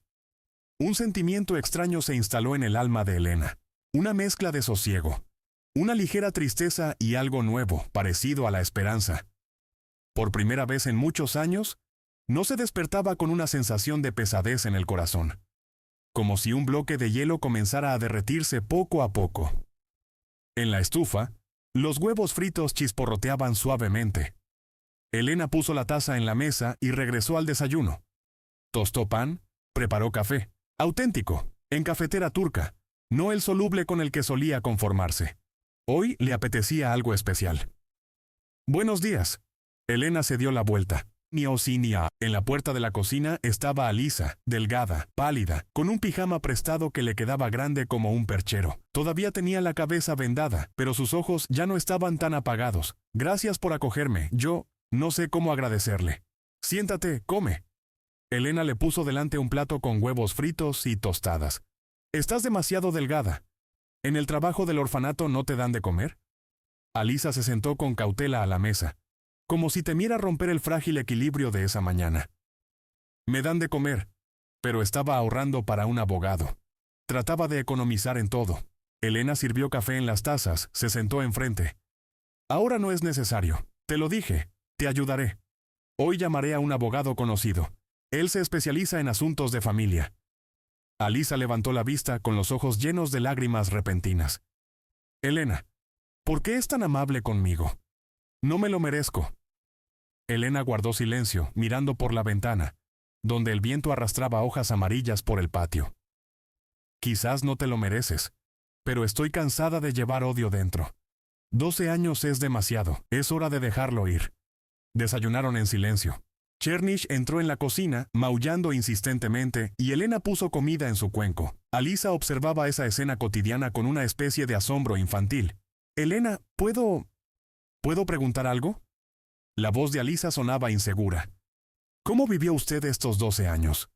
Un sentimiento extraño se instaló en el alma de Elena. Una mezcla de sosiego, una ligera tristeza y algo nuevo, parecido a la esperanza. Por primera vez en muchos años, no se despertaba con una sensación de pesadez en el corazón. Como si un bloque de hielo comenzara a derretirse poco a poco. En la estufa, los huevos fritos chisporroteaban suavemente. Elena puso la taza en la mesa y regresó al desayuno. Tostó pan, preparó café, auténtico, en cafetera turca, no el soluble con el que solía conformarse. Hoy le apetecía algo especial. «Buenos días». Elena se dio la vuelta. Ni o sí ni a. En la puerta de la cocina estaba Alisa, delgada, pálida, con un pijama prestado que le quedaba grande como un perchero. Todavía tenía la cabeza vendada, pero sus ojos ya no estaban tan apagados. «Gracias por acogerme. Yo no sé cómo agradecerle». «Siéntate, come». Elena le puso delante un plato con huevos fritos y tostadas. «Estás demasiado delgada. ¿En el trabajo del orfanato no te dan de comer?» Alisa se sentó con cautela a la mesa, como si temiera romper el frágil equilibrio de esa mañana. «Me dan de comer, pero estaba ahorrando para un abogado. Trataba de economizar en todo». Elena sirvió café en las tazas, se sentó enfrente. «Ahora no es necesario. Te lo dije. Te ayudaré. Hoy llamaré a un abogado conocido. Él se especializa en asuntos de familia». Alisa levantó la vista con los ojos llenos de lágrimas repentinas. «Elena, ¿por qué es tan amable conmigo? No me lo merezco». Elena guardó silencio, mirando por la ventana, donde el viento arrastraba hojas amarillas por el patio. «Quizás no te lo mereces, pero estoy cansada de llevar odio dentro. 12 años es demasiado, es hora de dejarlo ir». Desayunaron en silencio. Chernish entró en la cocina, maullando insistentemente, y Elena puso comida en su cuenco. Alisa observaba esa escena cotidiana con una especie de asombro infantil. «Elena, ¿puedo preguntar algo?» La voz de Alisa sonaba insegura. «¿Cómo vivió usted estos 12 años?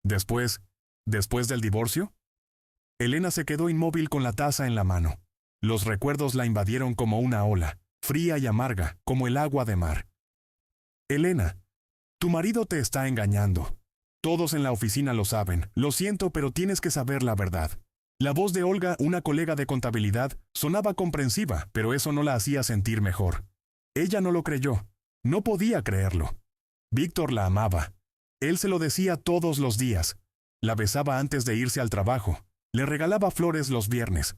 ¿Después del divorcio?» Elena se quedó inmóvil con la taza en la mano. Los recuerdos la invadieron como una ola, fría y amarga, como el agua de mar. «Elena, tu marido te está engañando. Todos en la oficina lo saben. Lo siento, pero tienes que saber la verdad». La voz de Olga, una colega de contabilidad, sonaba comprensiva, pero eso no la hacía sentir mejor. Ella no lo creyó. No podía creerlo. Víctor la amaba. Él se lo decía todos los días. La besaba antes de irse al trabajo. Le regalaba flores los viernes.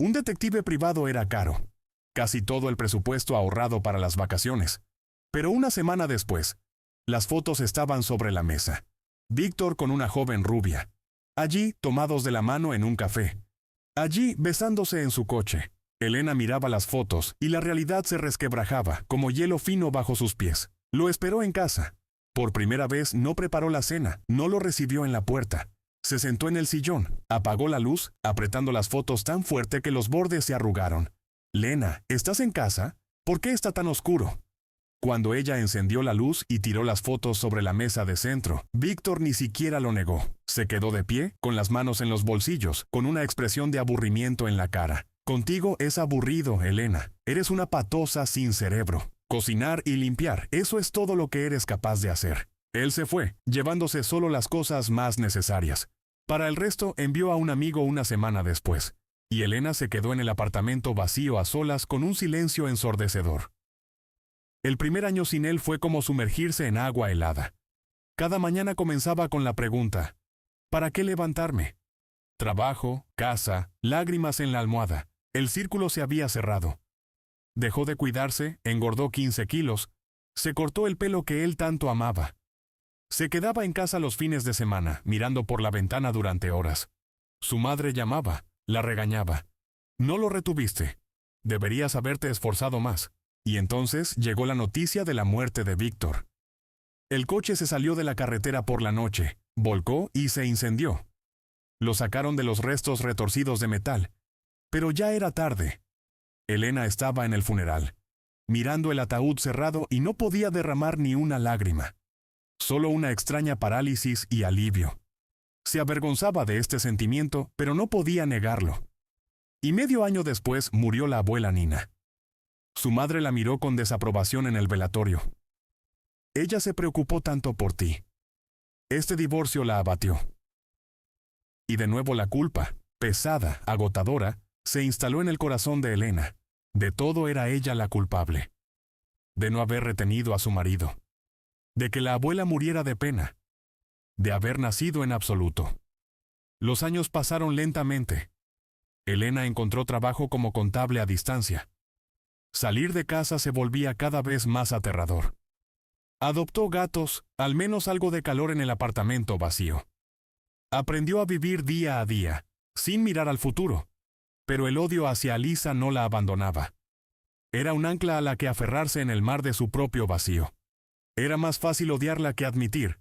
Un detective privado era caro. Casi todo el presupuesto ahorrado para las vacaciones. Pero una semana después, las fotos estaban sobre la mesa. Víctor con una joven rubia. Allí, tomados de la mano en un café. Allí, besándose en su coche. Elena miraba las fotos y la realidad se resquebrajaba, como hielo fino bajo sus pies. Lo esperó en casa. Por primera vez no preparó la cena, no lo recibió en la puerta. Se sentó en el sillón, apagó la luz, apretando las fotos tan fuerte que los bordes se arrugaron. «Lena, ¿estás en casa? ¿Por qué está tan oscuro?» Cuando ella encendió la luz y tiró las fotos sobre la mesa de centro, Víctor ni siquiera lo negó. Se quedó de pie, con las manos en los bolsillos, con una expresión de aburrimiento en la cara. «Contigo es aburrido, Elena. Eres una patosa sin cerebro. Cocinar y limpiar, eso es todo lo que eres capaz de hacer». Él se fue, llevándose solo las cosas más necesarias. Para el resto, envió a un amigo una semana después. y Elena se quedó en el apartamento vacío a solas con un silencio ensordecedor. El primer año sin él fue como sumergirse en agua helada. Cada mañana comenzaba con la pregunta, ¿para qué levantarme? Trabajo, casa, lágrimas en la almohada. El círculo se había cerrado. Dejó de cuidarse, engordó 15 kilos, se cortó el pelo que él tanto amaba. Se quedaba en casa los fines de semana, mirando por la ventana durante horas. Su madre llamaba, la regañaba. No lo retuviste. Deberías haberte esforzado más. Y entonces llegó la noticia de la muerte de Víctor. El coche se salió de la carretera por la noche, volcó y se incendió. Lo sacaron de los restos retorcidos de metal. Pero ya era tarde. Elena estaba en el funeral, mirando el ataúd cerrado y no podía derramar ni una lágrima. Solo una extraña parálisis y alivio. Se avergonzaba de este sentimiento, pero no podía negarlo. Y medio año después murió la abuela Nina. Su madre la miró con desaprobación en el velatorio. Ella se preocupó tanto por ti. Este divorcio la abatió. Y de nuevo la culpa, pesada, agotadora, se instaló en el corazón de Elena. De todo era ella la culpable. De no haber retenido a su marido. De que la abuela muriera de pena. De haber nacido en absoluto. Los años pasaron lentamente. Elena encontró trabajo como contable a distancia. Salir de casa se volvía cada vez más aterrador. Adoptó gatos, al menos algo de calor en el apartamento vacío. Aprendió a vivir día a día, sin mirar al futuro. Pero el odio hacia Alisa no la abandonaba. Era un ancla a la que aferrarse en el mar de su propio vacío. Era más fácil odiarla que admitir.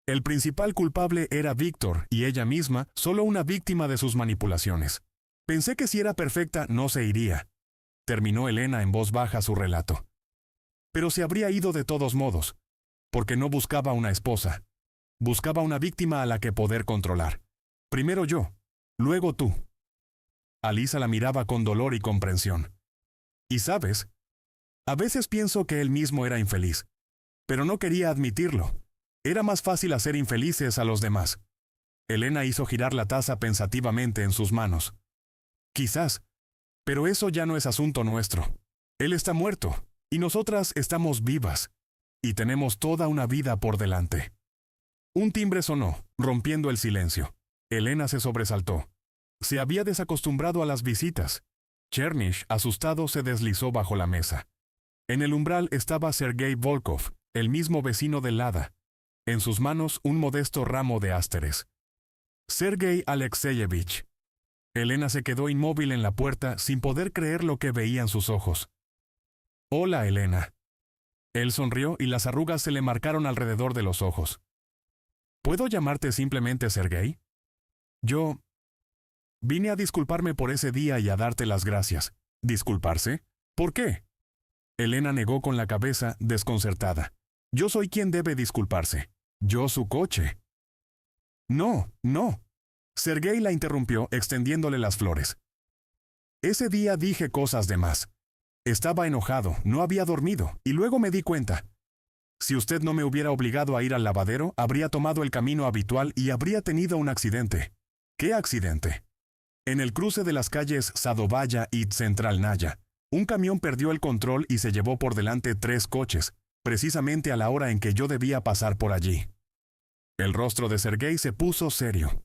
El principal culpable era Víctor y ella misma, solo una víctima de sus manipulaciones. Pensé que si era perfecta no se iría. Terminó Elena en voz baja su relato. Pero se habría ido de todos modos, porque no buscaba una esposa. Buscaba una víctima a la que poder controlar. Primero yo, luego tú. Alisa la miraba con dolor y comprensión. Y sabes, a veces pienso que él mismo era infeliz, pero no quería admitirlo. Era más fácil hacer infelices a los demás. Elena hizo girar la taza pensativamente en sus manos. Quizás, pero eso ya no es asunto nuestro. Él está muerto, y nosotras estamos vivas, y tenemos toda una vida por delante. Un timbre sonó, rompiendo el silencio. Elena se sobresaltó. Se había desacostumbrado a las visitas. Chernish, asustado, se deslizó bajo la mesa. En el umbral estaba Sergei Volkov, el mismo vecino de Lada. En sus manos un modesto ramo de ásteres. Sergei Alexeyevich. Elena se quedó inmóvil en la puerta sin poder creer lo que veían sus ojos. «Hola, Elena». Él sonrió y las arrugas se le marcaron alrededor de los ojos. «¿Puedo llamarte simplemente Sergei? Yo vine a disculparme por ese día y a darte las gracias». ¿Disculparse? ¿Por qué? Elena negó con la cabeza, desconcertada. «Yo soy quien debe disculparse. Yo su coche». «No, no». Sergei la interrumpió, extendiéndole las flores. «Ese día dije cosas de más. Estaba enojado, no había dormido, y luego me di cuenta. Si usted no me hubiera obligado a ir al lavadero, habría tomado el camino habitual y habría tenido un accidente». «¿Qué accidente?» En el cruce de las calles Sadovaya y Centralnaya, un camión perdió el control y se llevó por delante 3 coches, precisamente a la hora en que yo debía pasar por allí. El rostro de Sergei se puso serio.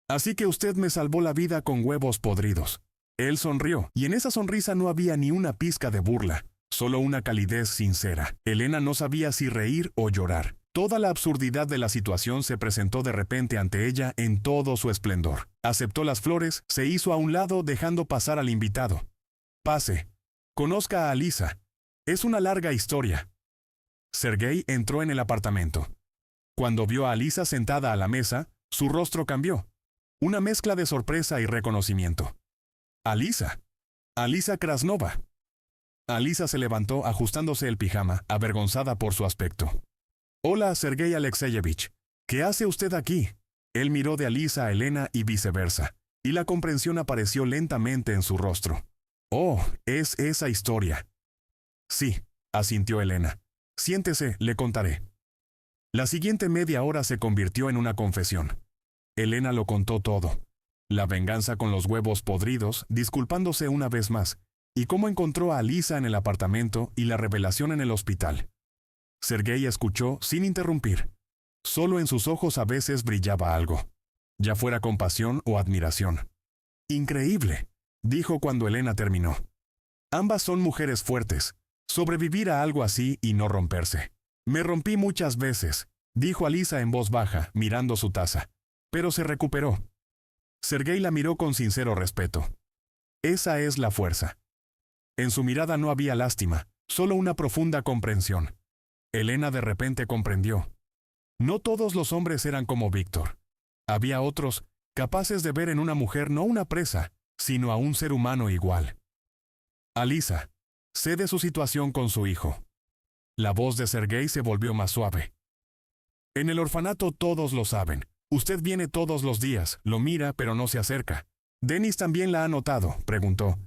«Así que usted me salvó la vida con huevos podridos». Él sonrió, y en esa sonrisa no había ni una pizca de burla, solo una calidez sincera. Elena no sabía si reír o llorar. Toda la absurdidad de la situación se presentó de repente ante ella en todo su esplendor. Aceptó las flores, se hizo a un lado dejando pasar al invitado. «Pase. Conozca a Alisa. Es una larga historia». Sergei entró en el apartamento. Cuando vio a Alisa sentada a la mesa, su rostro cambió. Una mezcla de sorpresa y reconocimiento. «Alisa. Alisa Krasnova». Alisa se levantó ajustándose el pijama, avergonzada por su aspecto. «Hola, Sergei Alexeyevich. ¿Qué hace usted aquí?» Él miró de Alisa a Elena y viceversa, y la comprensión apareció lentamente en su rostro. «Oh, es esa historia». «Sí», asintió Elena. «Siéntese, le contaré». La siguiente media hora se convirtió en una confesión. Elena lo contó todo. La venganza con los huevos podridos, disculpándose una vez más, y cómo encontró a Alisa en el apartamento y la revelación en el hospital. Sergei escuchó sin interrumpir. Solo en sus ojos a veces brillaba algo, ya fuera compasión o admiración. «Increíble», dijo cuando Elena terminó. «Ambas son mujeres fuertes. Sobrevivir a algo así y no romperse. Me rompí muchas veces», dijo Alisa en voz baja, mirando su taza. «Pero se recuperó». Sergei la miró con sincero respeto. Esa es la fuerza. En su mirada no había lástima, solo una profunda comprensión. Elena de repente comprendió. No todos los hombres eran como Víctor. Había otros, capaces de ver en una mujer no una presa, sino a un ser humano igual. «Alisa, sé de su situación con su hijo». La voz de Sergei se volvió más suave. «En el orfanato todos lo saben. Usted viene todos los días, lo mira pero no se acerca. Denis también la ha notado», preguntó.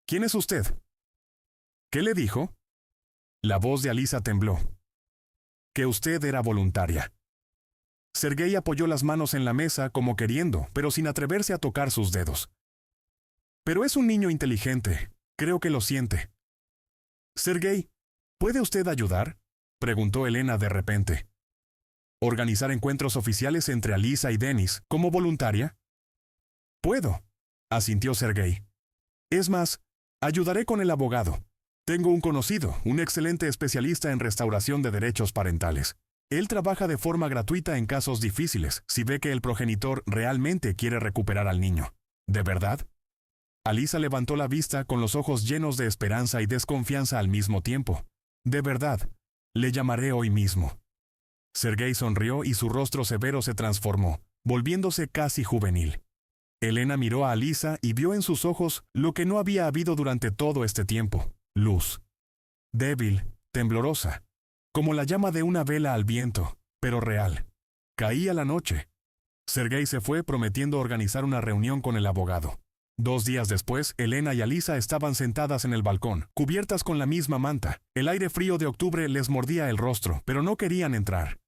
«¿Quién es usted?» «¿Qué le dijo?» La voz de Alisa tembló. «Que usted era voluntaria». Sergei apoyó las manos en la mesa como queriendo, pero sin atreverse a tocar sus dedos. «Pero es un niño inteligente. Creo que lo siente». «Sergei, ¿puede usted ayudar?», preguntó Elena de repente. «¿Organizar encuentros oficiales entre Alisa y Denis como voluntaria?» «Puedo», asintió Sergei. «Es más, ayudaré con el abogado. Tengo un conocido, un excelente especialista en restauración de derechos parentales. Él trabaja de forma gratuita en casos difíciles, si ve que el progenitor realmente quiere recuperar al niño. ¿De verdad?». Alisa levantó la vista con los ojos llenos de esperanza y desconfianza al mismo tiempo. «De verdad. Le llamaré hoy mismo». Sergei sonrió y su rostro severo se transformó, volviéndose casi juvenil. Elena miró a Alisa y vio en sus ojos lo que no había habido durante todo este tiempo: luz. Débil, temblorosa, como la llama de una vela al viento, pero real. Caía la noche. Sergei se fue prometiendo organizar una reunión con el abogado. 2 días después, Elena y Alisa estaban sentadas en el balcón, cubiertas con la misma manta. El aire frío de octubre les mordía el rostro, pero no querían entrar.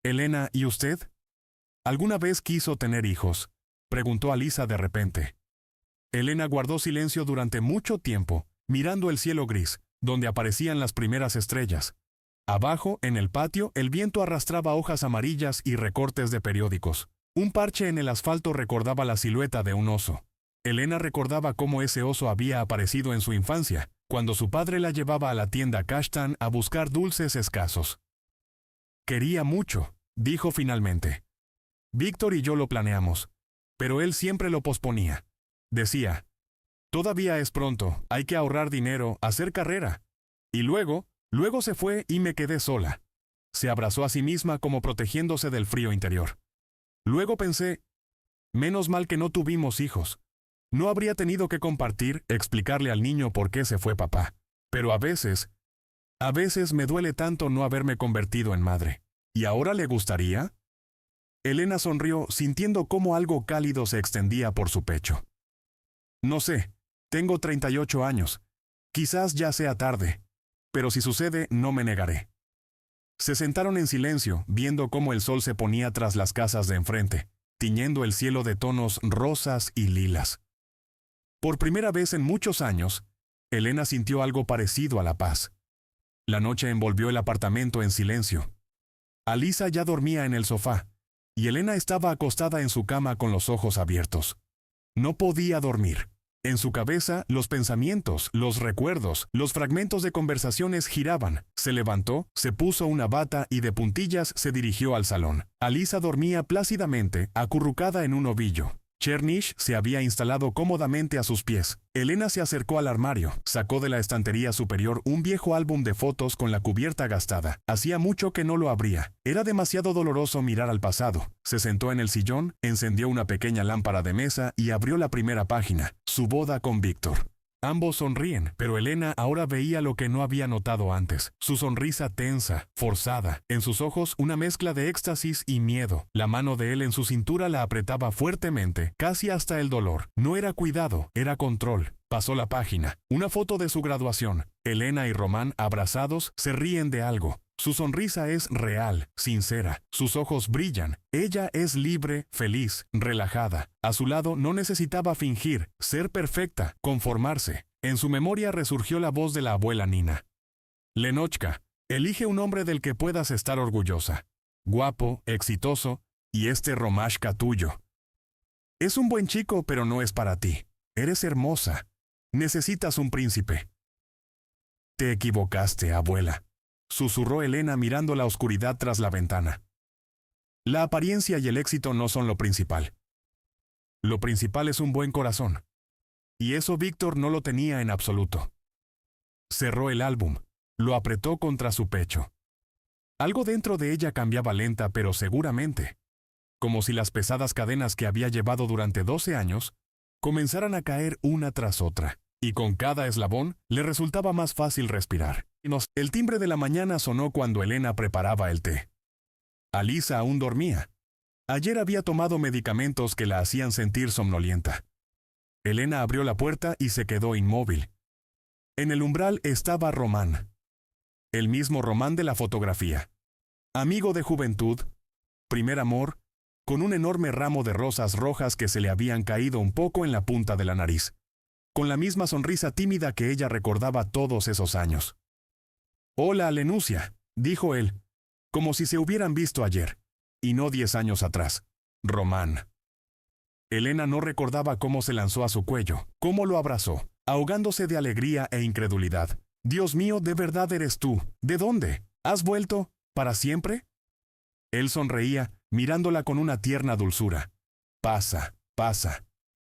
«Elena, ¿y usted? ¿Alguna vez quiso tener hijos?», preguntó Alisa de repente. Elena guardó silencio durante mucho tiempo, mirando el cielo gris, donde aparecían las primeras estrellas. Abajo, en el patio, el viento arrastraba hojas amarillas y recortes de periódicos. Un parche en el asfalto recordaba la silueta de un oso. Elena recordaba cómo ese oso había aparecido en su infancia, cuando su padre la llevaba a la tienda Kashtan a buscar dulces escasos. «Quería mucho», dijo finalmente. «Víctor y yo lo planeamos, pero él siempre lo posponía. Decía, todavía es pronto, hay que ahorrar dinero, hacer carrera». Y luego se fue y me quedé sola. Se abrazó a sí misma como protegiéndose del frío interior. Luego pensé, menos mal que no tuvimos hijos. No habría tenido que compartir, explicarle al niño por qué se fue papá. Pero a veces me duele tanto no haberme convertido en madre. ¿Y ahora le gustaría? Elena sonrió, sintiendo cómo algo cálido se extendía por su pecho. «No sé, tengo 38 años. Quizás ya sea tarde, pero si sucede, no me negaré». Se sentaron en silencio, viendo cómo el sol se ponía tras las casas de enfrente, tiñendo el cielo de tonos rosas y lilas. Por primera vez en muchos años, Elena sintió algo parecido a la paz. La noche envolvió el apartamento en silencio. Alisa ya dormía en el sofá, y Elena estaba acostada en su cama con los ojos abiertos. No podía dormir. En su cabeza, los pensamientos, los recuerdos, los fragmentos de conversaciones giraban. Se levantó, se puso una bata y de puntillas se dirigió al salón. Alisa dormía plácidamente, acurrucada en un ovillo. Chernish se había instalado cómodamente a sus pies. Elena se acercó al armario, sacó de la estantería superior un viejo álbum de fotos con la cubierta gastada. Hacía mucho que no lo abría. Era demasiado doloroso mirar al pasado. Se sentó en el sillón, encendió una pequeña lámpara de mesa y abrió la primera página: su boda con Víctor. Ambos sonríen, pero Elena ahora veía lo que no había notado antes. Su sonrisa tensa, forzada. En sus ojos una mezcla de éxtasis y miedo. La mano de él en su cintura la apretaba fuertemente, casi hasta el dolor. No era cuidado, era control. Pasó la página. Una foto de su graduación. Elena y Román, abrazados, se ríen de algo. Su sonrisa es real, sincera, sus ojos brillan. Ella es libre, feliz, relajada. A su lado no necesitaba fingir, ser perfecta, conformarse. En su memoria resurgió la voz de la abuela Nina. Lenotchka, elige un hombre del que puedas estar orgullosa. Guapo, exitoso, y este Romashka tuyo. Es un buen chico, pero no es para ti. Eres hermosa. Necesitas un príncipe. Te equivocaste, abuela, susurró Elena mirando la oscuridad tras la ventana. La apariencia y el éxito no son lo principal. Lo principal es un buen corazón. Y eso Víctor no lo tenía en absoluto. Cerró el álbum, lo apretó contra su pecho. Algo dentro de ella cambiaba lenta pero seguramente, como si las pesadas cadenas que había llevado durante 12 años comenzaran a caer una tras otra, y con cada eslabón le resultaba más fácil respirar. El timbre de la mañana sonó cuando Elena preparaba el té. Alisa aún dormía. Ayer había tomado medicamentos que la hacían sentir somnolienta. Elena abrió la puerta y se quedó inmóvil. En el umbral estaba Román. El mismo Román de la fotografía. Amigo de juventud, primer amor, con un enorme ramo de rosas rojas que se le habían caído un poco en la punta de la nariz. Con la misma sonrisa tímida que ella recordaba todos esos años. «Hola, Lenucia», dijo él, como si se hubieran visto ayer, y no 10 años atrás. Román. Elena no recordaba cómo se lanzó a su cuello, cómo lo abrazó, ahogándose de alegría e incredulidad. «Dios mío, ¿de verdad eres tú? ¿De dónde? ¿Has vuelto? ¿Para siempre?» Él sonreía, mirándola con una tierna dulzura. «Pasa, pasa».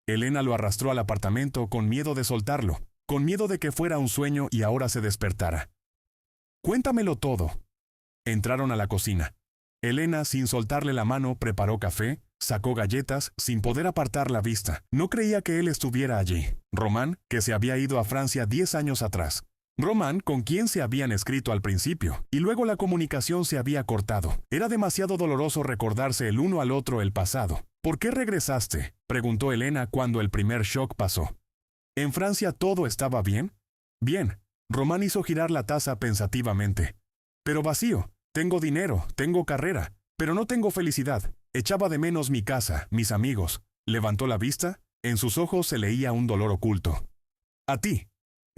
Elena lo arrastró al apartamento con miedo de soltarlo, con miedo de que fuera un sueño y ahora se despertara. «Cuéntamelo todo». Entraron a la cocina. Elena, sin soltarle la mano, preparó café, sacó galletas, sin poder apartar la vista. No creía que él estuviera allí. Román, que se había ido a Francia 10 años atrás. Román, con quien se habían escrito al principio, y luego la comunicación se había cortado. Era demasiado doloroso recordarse el uno al otro el pasado. «¿Por qué regresaste?», preguntó Elena cuando el primer shock pasó. «¿En Francia todo estaba bien?» «Bien». Román hizo girar la taza pensativamente. «Pero vacío. Tengo dinero, tengo carrera, pero no tengo felicidad. Echaba de menos mi casa, mis amigos». Levantó la vista, en sus ojos se leía un dolor oculto. «¿A ti?».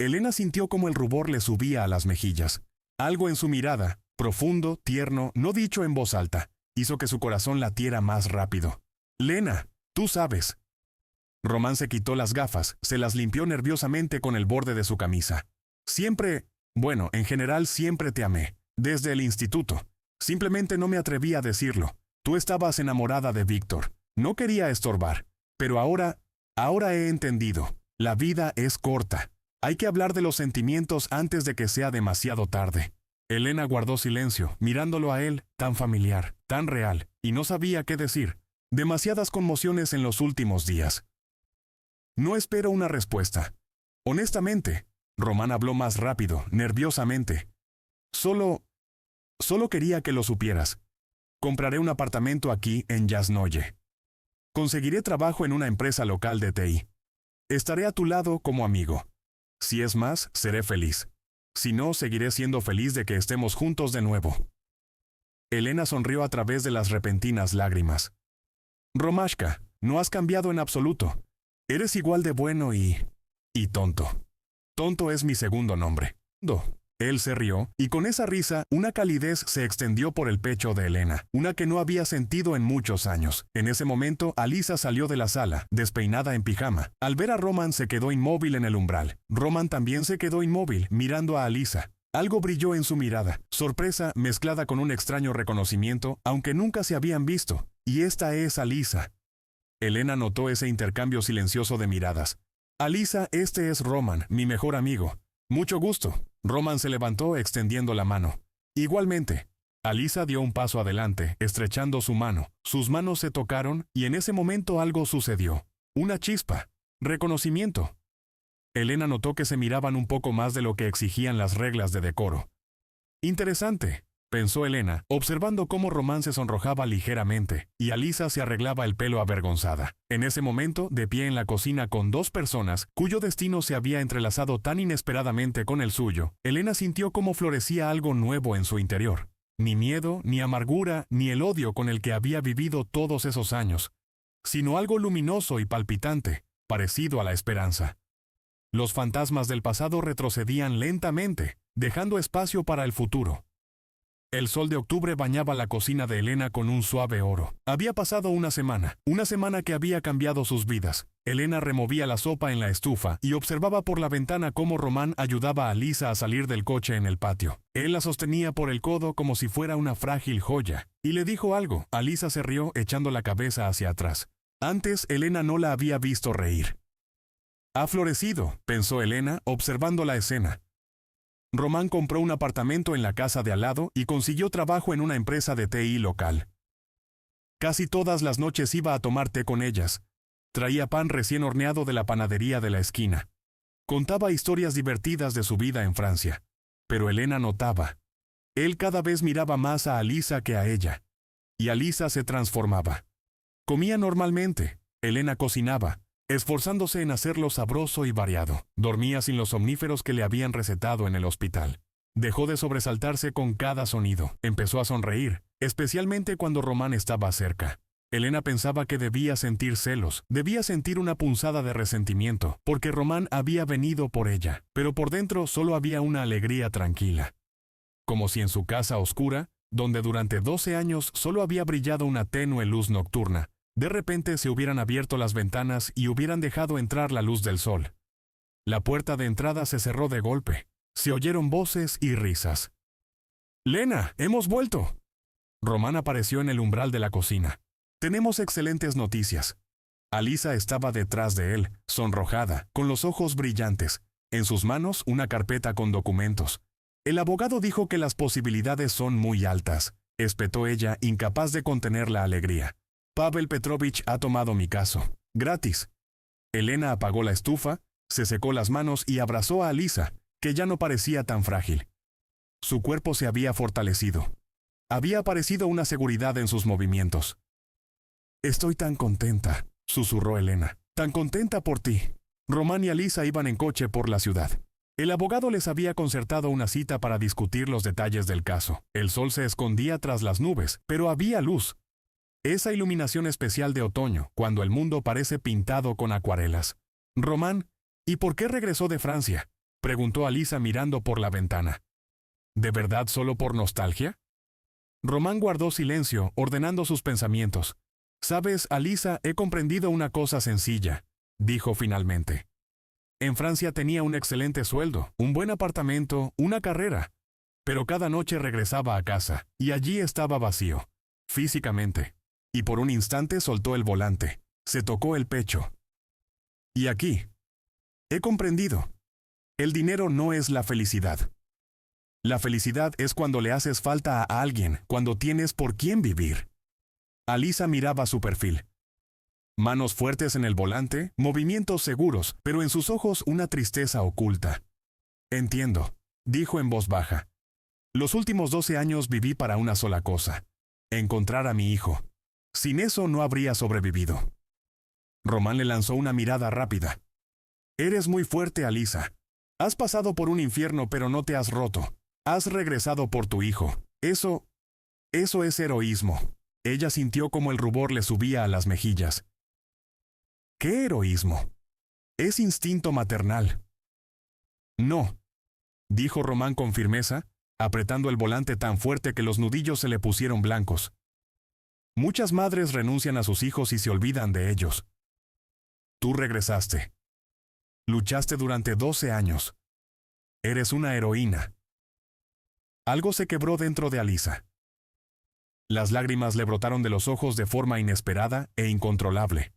Elena sintió como el rubor le subía a las mejillas. Algo en su mirada, profundo, tierno, no dicho en voz alta, hizo que su corazón latiera más rápido. «Lena, tú sabes». Román se quitó las gafas, se las limpió nerviosamente con el borde de su camisa. En general siempre te amé, desde el instituto. Simplemente no me atreví a decirlo. Tú estabas enamorada de Víctor. No quería estorbar. Pero ahora he entendido. La vida es corta. Hay que hablar de los sentimientos antes de que sea demasiado tarde». Elena guardó silencio, mirándolo a él, tan familiar, tan real, y no sabía qué decir. Demasiadas conmociones en los últimos días. «No espero una respuesta. Honestamente», Román habló más rápido, nerviosamente. Solo quería que lo supieras. Compraré un apartamento aquí en Jasnoye. Conseguiré trabajo en una empresa local de TI. Estaré a tu lado como amigo. Si es más, seré feliz. Si no, seguiré siendo feliz de que estemos juntos de nuevo». Elena sonrió a través de las repentinas lágrimas. «Romashka, no has cambiado en absoluto. Eres igual de bueno y tonto. Tonto es mi segundo nombre». Él se rió, y con esa risa, una calidez se extendió por el pecho de Elena, una que no había sentido en muchos años. En ese momento, Alisa salió de la sala, despeinada en pijama. Al ver a Román se quedó inmóvil en el umbral. Román también se quedó inmóvil, mirando a Alisa. Algo brilló en su mirada, sorpresa mezclada con un extraño reconocimiento, aunque nunca se habían visto. «Y esta es Alisa». Elena notó ese intercambio silencioso de miradas. «Alisa, este es Román, mi mejor amigo. Mucho gusto». Román se levantó extendiendo la mano. «Igualmente». Alisa dio un paso adelante, estrechando su mano. Sus manos se tocaron y en ese momento algo sucedió. Una chispa. Reconocimiento. Elena notó que se miraban un poco más de lo que exigían las reglas de decoro. «Interesante», pensó Elena, observando cómo Román se sonrojaba ligeramente, y Alisa se arreglaba el pelo avergonzada. En ese momento, de pie en la cocina con dos personas, cuyo destino se había entrelazado tan inesperadamente con el suyo, Elena sintió cómo florecía algo nuevo en su interior. Ni miedo, ni amargura, ni el odio con el que había vivido todos esos años, sino algo luminoso y palpitante, parecido a la esperanza. Los fantasmas del pasado retrocedían lentamente, dejando espacio para el futuro. El sol de octubre bañaba la cocina de Elena con un suave oro. Había pasado una semana que había cambiado sus vidas. Elena removía la sopa en la estufa y observaba por la ventana cómo Román ayudaba a Alisa a salir del coche en el patio. Él la sostenía por el codo como si fuera una frágil joya, y le dijo algo. Alisa se rió echando la cabeza hacia atrás. Antes, Elena no la había visto reír. «Ha florecido», pensó Elena, observando la escena. Román compró un apartamento en la casa de al lado y consiguió trabajo en una empresa de TI local. Casi todas las noches iba a tomar té con ellas. Traía pan recién horneado de la panadería de la esquina. Contaba historias divertidas de su vida en Francia. Pero Elena notaba. Él cada vez miraba más a Alisa que a ella. Y Alisa se transformaba. Comía normalmente. Elena cocinaba, esforzándose en hacerlo sabroso y variado. Dormía sin los somníferos que le habían recetado en el hospital. Dejó de sobresaltarse con cada sonido. Empezó a sonreír, especialmente cuando Román estaba cerca. Elena pensaba que debía sentir celos, debía sentir una punzada de resentimiento, porque Román había venido por ella, pero por dentro solo había una alegría tranquila. Como si en su casa oscura, donde durante 12 años solo había brillado una tenue luz nocturna, de repente se hubieran abierto las ventanas y hubieran dejado entrar la luz del sol. La puerta de entrada se cerró de golpe. Se oyeron voces y risas. «Lena, hemos vuelto». Román apareció en el umbral de la cocina. «Tenemos excelentes noticias». Alisa estaba detrás de él, sonrojada, con los ojos brillantes. En sus manos, una carpeta con documentos. «El abogado dijo que las posibilidades son muy altas», espetó ella, incapaz de contener la alegría. «Pavel Petrovich ha tomado mi caso. Gratis». Elena apagó la estufa, se secó las manos y abrazó a Alisa, que ya no parecía tan frágil. Su cuerpo se había fortalecido. Había aparecido una seguridad en sus movimientos. «Estoy tan contenta», susurró Elena. «Tan contenta por ti». Román y Alisa iban en coche por la ciudad. El abogado les había concertado una cita para discutir los detalles del caso. El sol se escondía tras las nubes, pero había luz. Esa iluminación especial de otoño, cuando el mundo parece pintado con acuarelas. «Román, ¿y por qué regresó de Francia?», preguntó Alisa mirando por la ventana. «¿De verdad solo por nostalgia?». Román guardó silencio, ordenando sus pensamientos. «Sabes, Alisa, he comprendido una cosa sencilla», dijo finalmente. En Francia tenía un excelente sueldo, un buen apartamento, una carrera. Pero cada noche regresaba a casa, y allí estaba vacío, físicamente. Y por un instante soltó el volante. Se tocó el pecho. «Y aquí. He comprendido. El dinero no es la felicidad. La felicidad es cuando le haces falta a alguien, cuando tienes por quién vivir». Alisa miraba su perfil. Manos fuertes en el volante, movimientos seguros, pero en sus ojos una tristeza oculta. «Entiendo», dijo en voz baja. «Los últimos 12 años viví para una sola cosa: encontrar a mi hijo. Sin eso no habría sobrevivido». Román le lanzó una mirada rápida. «Eres muy fuerte, Alisa. Has pasado por un infierno pero no te has roto. Has regresado por tu hijo. Eso es heroísmo». Ella sintió como el rubor le subía a las mejillas. «¿Qué heroísmo? Es instinto maternal». «No», dijo Román con firmeza, apretando el volante tan fuerte que los nudillos se le pusieron blancos. «Muchas madres renuncian a sus hijos y se olvidan de ellos. Tú regresaste. Luchaste durante 12 años. Eres una heroína». Algo se quebró dentro de Alisa. Las lágrimas le brotaron de los ojos de forma inesperada e incontrolable.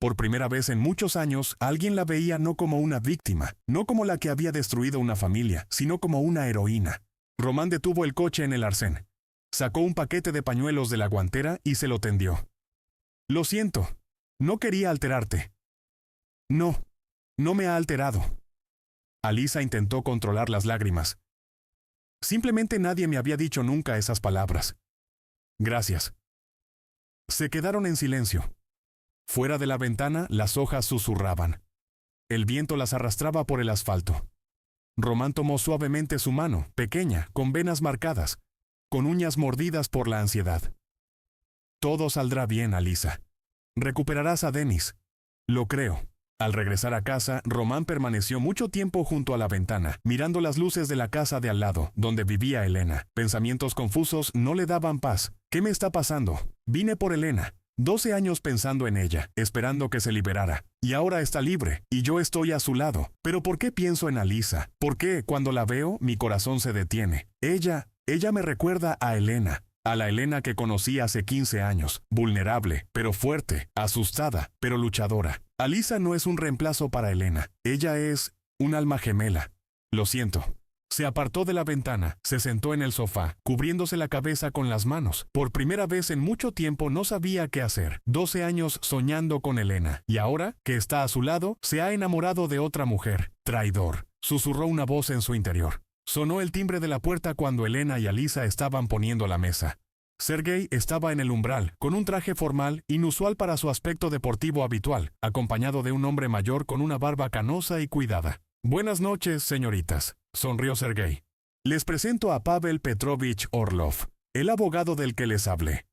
Por primera vez en muchos años, alguien la veía no como una víctima, no como la que había destruido una familia, sino como una heroína. Román detuvo el coche en el arcén. Sacó un paquete de pañuelos de la guantera y se lo tendió. «Lo siento. No quería alterarte». «No, no me ha alterado». Alisa intentó controlar las lágrimas. Simplemente nadie me había dicho nunca esas palabras. Gracias. Se quedaron en silencio. Fuera de la ventana, las hojas susurraban. El viento las arrastraba por el asfalto. Román tomó suavemente su mano, pequeña, con venas marcadas, con uñas mordidas por la ansiedad. Todo saldrá bien, Alisa. Recuperarás a Dennis. Lo creo. Al regresar a casa, Román permaneció mucho tiempo junto a la ventana, mirando las luces de la casa de al lado, donde vivía Elena. Pensamientos confusos no le daban paz. ¿Qué me está pasando? Vine por Elena. 12 años pensando en ella, esperando que se liberara. Y ahora está libre, y yo estoy a su lado. ¿Pero por qué pienso en Alisa? ¿Por qué, cuando la veo, mi corazón se detiene? Ella me recuerda a Elena. A la Elena que conocí hace 15 años, vulnerable, pero fuerte, asustada, pero luchadora. Alisa no es un reemplazo para Elena. Ella es un alma gemela. Lo siento. Se apartó de la ventana, se sentó en el sofá, cubriéndose la cabeza con las manos. Por primera vez en mucho tiempo no sabía qué hacer. 12 años soñando con Elena. Y ahora, que está a su lado, se ha enamorado de otra mujer. Traidor. Susurró una voz en su interior. Sonó el timbre de la puerta cuando Elena y Alisa estaban poniendo la mesa. Sergei estaba en el umbral, con un traje formal, inusual para su aspecto deportivo habitual, acompañado de un hombre mayor con una barba canosa y cuidada. «Buenas noches, señoritas», sonrió Sergei. «Les presento a Pavel Petrovich Orlov, el abogado del que les hablé».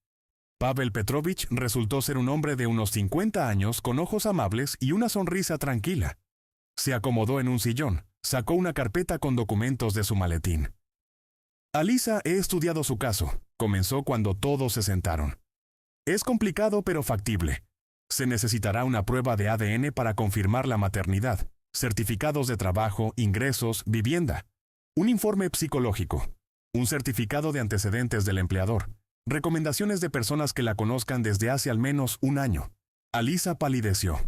Pavel Petrovich resultó ser un hombre de unos 50 años con ojos amables y una sonrisa tranquila. Se acomodó en un sillón, sacó una carpeta con documentos de su maletín. «Alisa, he estudiado su caso», comenzó cuando todos se sentaron. «Es complicado pero factible. Se necesitará una prueba de ADN para confirmar la maternidad, certificados de trabajo, ingresos, vivienda, un informe psicológico, un certificado de antecedentes del empleador, recomendaciones de personas que la conozcan desde hace al menos un año». Alisa palideció.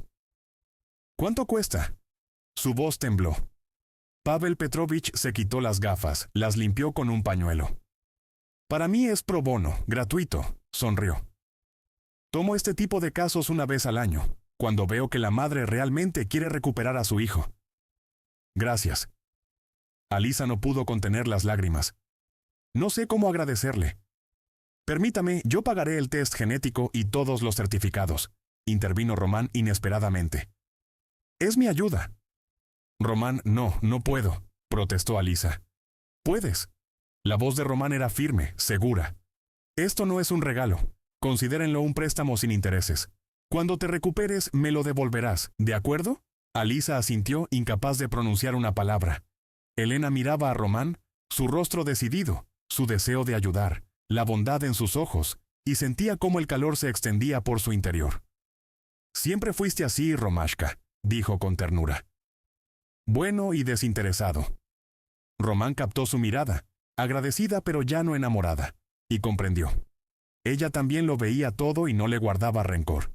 «¿Cuánto cuesta?» Su voz tembló. Pavel Petrovich se quitó las gafas, las limpió con un pañuelo. «Para mí es pro bono, gratuito», sonrió. «Tomo este tipo de casos una vez al año, cuando veo que la madre realmente quiere recuperar a su hijo». «Gracias». Alisa no pudo contener las lágrimas. «No sé cómo agradecerle». «Permítame, yo pagaré el test genético y todos los certificados», intervino Román inesperadamente. «Es mi ayuda». «Román, no puedo», protestó Alisa. «Puedes». La voz de Román era firme, segura. «Esto no es un regalo. Considérenlo un préstamo sin intereses. Cuando te recuperes, me lo devolverás, ¿de acuerdo?» Alisa asintió, incapaz de pronunciar una palabra. Elena miraba a Román, su rostro decidido, su deseo de ayudar, la bondad en sus ojos, y sentía cómo el calor se extendía por su interior. «Siempre fuiste así, Romashka», dijo con ternura. «Bueno y desinteresado». Román captó su mirada, agradecida pero ya no enamorada, y comprendió. Ella también lo veía todo y no le guardaba rencor.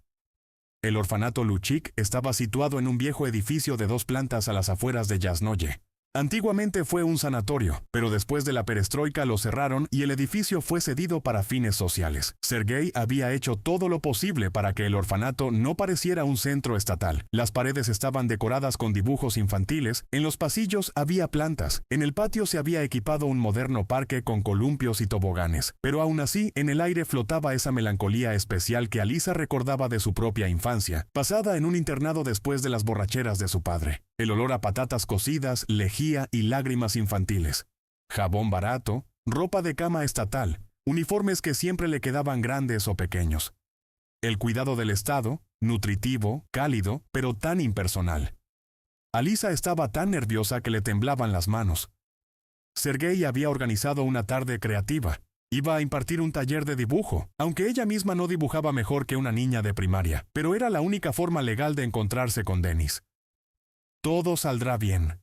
El orfanato Luchik estaba situado en un viejo edificio de 2 plantas a las afueras de Yasnoye. Antiguamente fue un sanatorio, pero después de la perestroika lo cerraron y el edificio fue cedido para fines sociales. Sergei había hecho todo lo posible para que el orfanato no pareciera un centro estatal. Las paredes estaban decoradas con dibujos infantiles, en los pasillos había plantas, en el patio se había equipado un moderno parque con columpios y toboganes, pero aún así en el aire flotaba esa melancolía especial que Alisa recordaba de su propia infancia, pasada en un internado después de las borracheras de su padre. El olor a patatas cocidas, lejía y lágrimas infantiles. Jabón barato, ropa de cama estatal, uniformes que siempre le quedaban grandes o pequeños. El cuidado del Estado, nutritivo, cálido, pero tan impersonal. Alisa estaba tan nerviosa que le temblaban las manos. Sergei había organizado una tarde creativa. Iba a impartir un taller de dibujo, aunque ella misma no dibujaba mejor que una niña de primaria, pero era la única forma legal de encontrarse con Dennis. «Todo saldrá bien»,